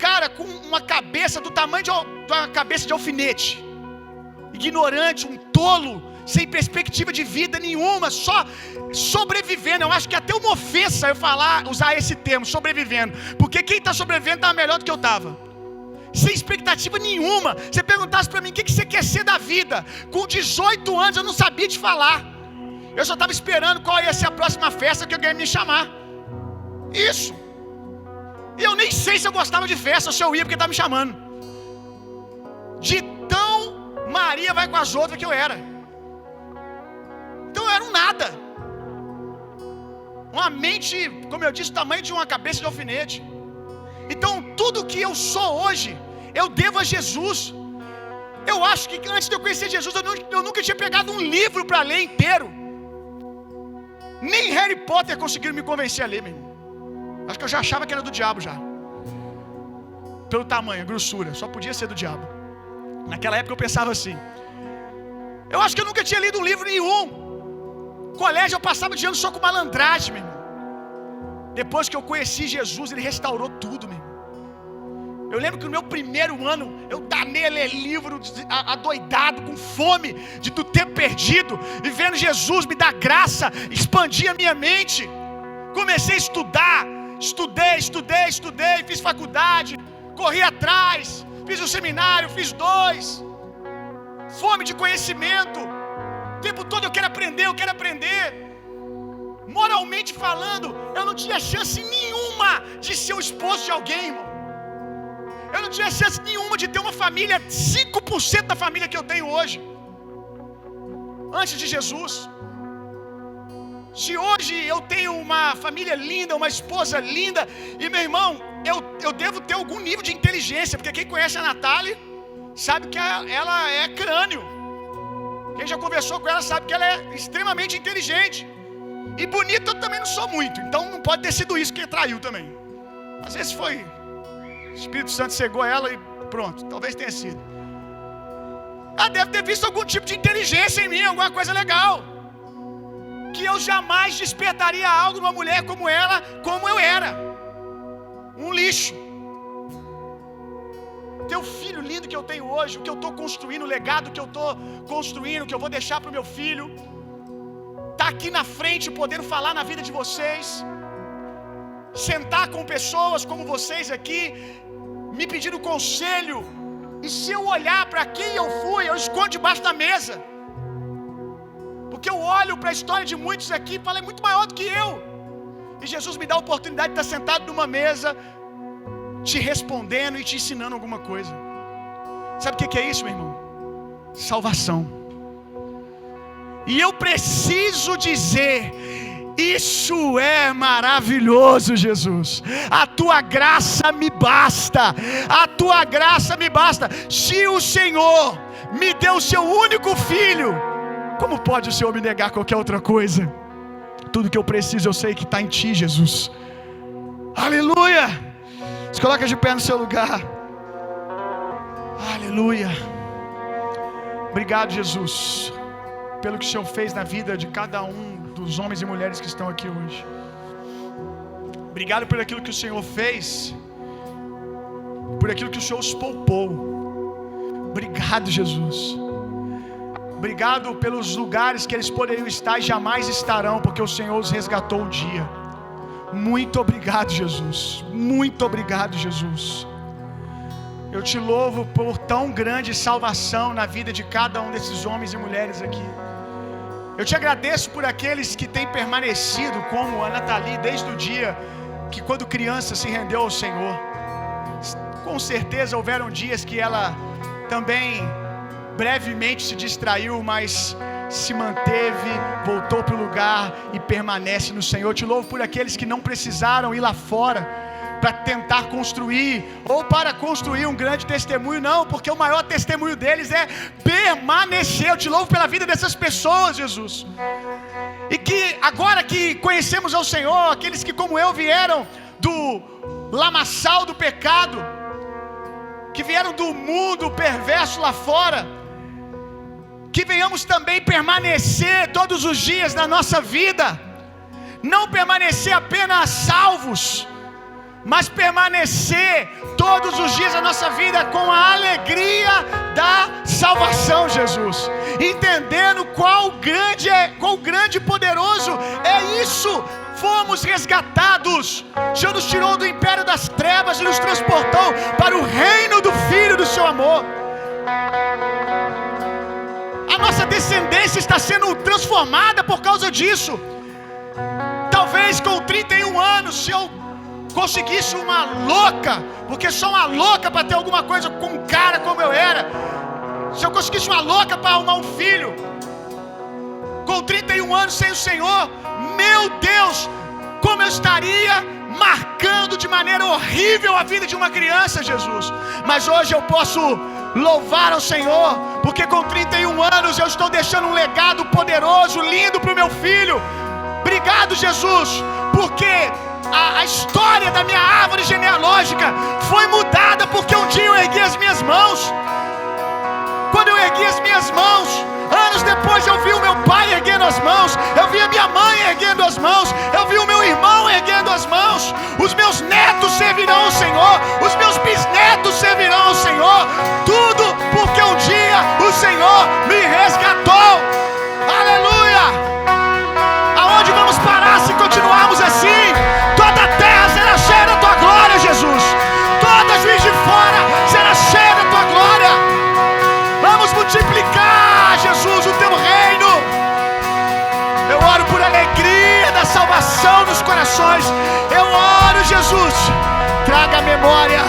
cara com uma cabeça do tamanho de uma cabeça de alfinete, ignorante, um tolo, sem perspectiva de vida nenhuma, só sobrevivendo. Eu acho que é até uma ofensa eu usar esse termo, sobrevivendo, porque quem está sobrevivendo está melhor do que eu estava. Sem expectativa nenhuma. Você perguntasse para mim o que você quer ser da vida, com 18 anos eu não sabia te falar. Eu só estava esperando qual ia ser a próxima festa que alguém ia me chamar. Isso. E eu nem sei se eu gostava de festa ou se eu ia porque estava me chamando. De tão Maria vai com as outras que eu era. Então eu era um nada. Uma mente, como eu disse, do tamanho de uma cabeça de alfinete. Então tudo que eu sou hoje, eu devo a Jesus. Eu acho que antes de eu conhecer Jesus, eu nunca tinha pegado um livro para ler inteiro. Nem Harry Potter conseguiram me convencer a ler, meu irmão. Acho que eu já achava que era do diabo já. Pelo tamanho, a grossura, só podia ser do diabo. Naquela época eu pensava assim. Eu acho que eu nunca tinha lido um livro nenhum. Colégio eu passava de ano só com malandragem, meu irmão. Depois que eu conheci Jesus, Ele restaurou tudo, meu irmão. Eu lembro que no meu primeiro ano, eu danei a ler livro adoidado, com fome do tempo perdido, e vendo Jesus me dar graça, expandir a minha mente. Comecei a estudar, estudei, fiz faculdade, corri atrás, fiz um seminário, fiz 2. Fome de conhecimento. O tempo todo eu quero aprender. Moralmente falando, eu não tinha chance nenhuma de ser o esposo de alguém, irmão. Eu não tinha chance nenhuma de ter uma família, 5% da família que eu tenho hoje, antes de Jesus. Se hoje eu tenho uma família linda, uma esposa linda, e meu irmão, eu devo ter algum nível de inteligência, porque quem conhece a Natália sabe que ela é crânio. Quem já conversou com ela sabe que ela é extremamente inteligente. E bonita eu também não sou muito, então não pode ter sido isso que traiu também. Às vezes foi o Espírito Santo cegou ela e pronto, talvez tenha sido. Ela deve ter visto algum tipo de inteligência em mim, alguma coisa legal, que eu jamais despertaria algo numa mulher como ela, como eu era, um lixo. Teu filho lindo que eu tenho hoje, o que eu estou construindo, o legado que eu estou construindo, que eu vou deixar para o meu filho, tá aqui na frente, podendo falar na vida de vocês, sentar com pessoas como vocês aqui, me pedindo conselho, e se eu olhar para quem eu fui, eu escondo debaixo da mesa, porque eu olho para a história de muitos aqui e falo, é muito maior do que eu, e Jesus me dá a oportunidade de estar sentado numa mesa, te respondendo e te ensinando alguma coisa. Sabe o que é isso, meu irmão? Salvação. E eu preciso dizer, isso é maravilhoso, Jesus. A tua graça me basta. A tua graça me basta. Se o Senhor me deu o seu único filho, como pode o Senhor me negar qualquer outra coisa? Tudo que eu preciso eu sei que está em ti, Jesus. Aleluia. Se coloca de pé no seu lugar. Aleluia. Obrigado, Jesus, pelo que o Senhor fez na vida de cada um dos homens e mulheres que estão aqui hoje. Obrigado por aquilo que o Senhor fez, por aquilo que o Senhor os poupou. Obrigado, Jesus. Obrigado pelos lugares que eles poderiam estar e jamais estarão, porque o Senhor os resgatou um dia. Muito obrigado, Jesus. Muito obrigado, Jesus. Eu te louvo por tão grande salvação na vida de cada um desses homens e mulheres aqui. Eu te agradeço por aqueles que têm permanecido, como a Nathalie, desde o dia que, quando criança, se rendeu ao Senhor. Com certeza houveram dias que ela também brevemente se distraiu, mas se manteve, voltou para o lugar e permanece no Senhor. Eu te louvo por aqueles que não precisaram ir lá fora para tentar construir ou para construir um grande testemunho, não, porque o maior testemunho deles é permanecer. Eu te louvo pela vida dessas pessoas, Jesus, e que agora que conhecemos ao Senhor, aqueles que como eu vieram do lamaçal do pecado, que vieram do mundo perverso lá fora, que venhamos também permanecer todos os dias na nossa vida, não permanecer apenas salvos, mas permanecer todos os dias da nossa vida com a alegria da salvação, Jesus, entendendo quão grande e poderoso é isso. Fomos resgatados. O Senhor nos tirou do império das trevas e nos transportou para o reino do Filho do seu amor. A nossa descendência está sendo transformada por causa disso. Talvez com 31 anos, se eu conseguisse uma louca, porque sou uma louca para ter alguma coisa com um cara como eu era, se eu conseguisse uma louca para arrumar um filho, com 31 anos sem o Senhor, meu Deus, como eu estaria marcando de maneira horrível a vida de uma criança, Jesus. Mas hoje eu posso louvar ao Senhor, porque com 31 anos eu estou deixando um legado poderoso, lindo para o meu filho. Obrigado, Jesus, porque a história da minha árvore genealógica foi mudada, porque um dia eu ergui as minhas mãos. Quando eu ergui as minhas mãos, anos depois eu vi o meu pai erguendo as mãos, eu vi a minha mãe erguendo as mãos, eu vi o meu irmão erguendo as mãos. Os meus netos servirão ao Senhor, os meus bisnetos servirão ao Senhor. Tudo porque um dia o Senhor me resgatou. Aleluia! Aonde vamos parar se continuarmos assim? Toda a terra será cheia da tua glória, Jesus. Toda Juiz de Fora será cheia da tua glória. Vamos multiplicar, Jesus, o teu reino. Eu oro por alegria da salvação dos corações. Eu oro, Jesus, traga à memória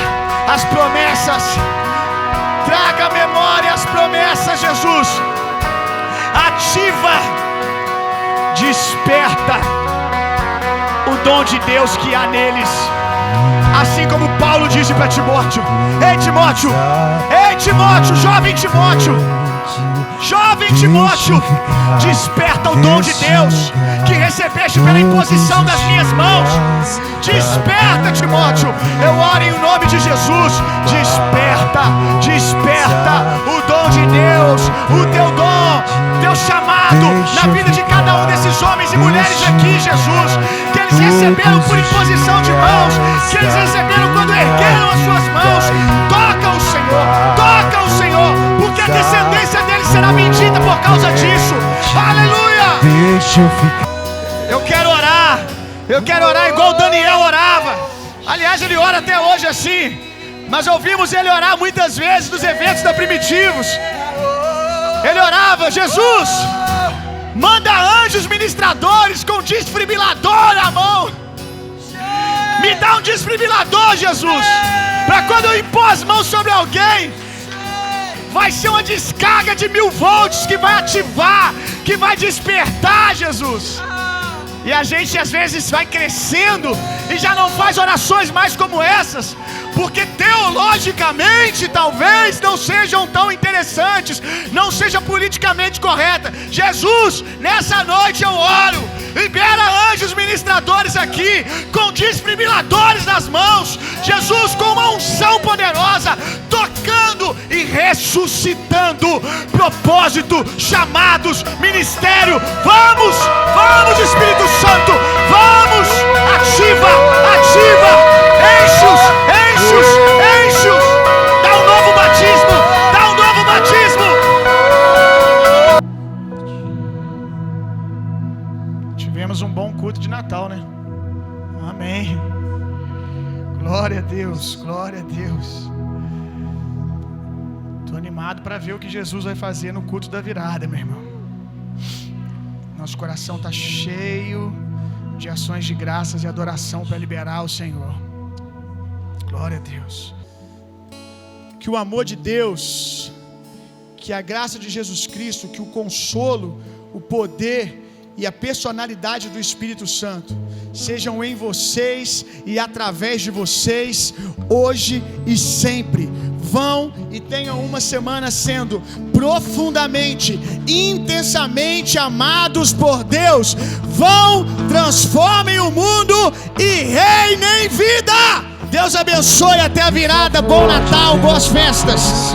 as promessas. Traga à memória as promessas, Jesus. Ativa, desperta o dom de Deus que há neles. Assim como Paulo disse para Timóteo: Ei Timóteo, jovem Timóteo, desperta o dom de Deus que recebeste pela imposição das minhas mãos. Desperta, Timóteo. Eu oro em nome de Jesus. Desperta o dom de Deus, o teu dom, teu chamado na vida de cada um desses homens e mulheres aqui, Jesus, que eles receberam por imposição de mãos, que eles receberam quando ergueram as suas mãos. Toca o Senhor, porque a descendência deles será bendita por causa disso. Aleluia! Eu quero orar igual Daniel orava. Aliás, ele ora até hoje assim, mas ouvimos ele orar muitas vezes nos eventos da Primitivos. Ele orava: Jesus, manda anjos ministradores com desfibrilador na mão. Me dá um desfibrilador, Jesus, para quando eu impor as mãos sobre alguém, vai ser uma descarga de 1000 volts que vai ativar, que vai despertar, Jesus. E a gente às vezes vai crescendo e já não faz orações mais como essas, porque teologicamente talvez não sejam tão interessantes, não seja politicamente correta. Jesus, nessa noite eu oro, libera anjos ministradores aqui, com desfibriladores nas mãos, Jesus, com uma unção poderosa, tocando e ressuscitando propósito, chamados, ministério. Vamos, Espírito Santo, vamos, ativa, enche-os, dá um novo batismo. Tivemos um bom culto de Natal, né? Amém. Glória a Deus. Tô animado para ver o que Jesus vai fazer no culto da virada, meu irmão. Nosso coração está cheio de ações de graças e adoração para liberar o Senhor. Glória a Deus. Que o amor de Deus, que a graça de Jesus Cristo, que o consolo, o poder e a personalidade do Espírito Santo sejam em vocês e através de vocês, hoje e sempre. Vão e tenham uma semana sendo profundamente, intensamente amados por Deus. Vão, transformem o mundo e reinem vida. Deus abençoe, até a virada. Bom Natal, boas festas.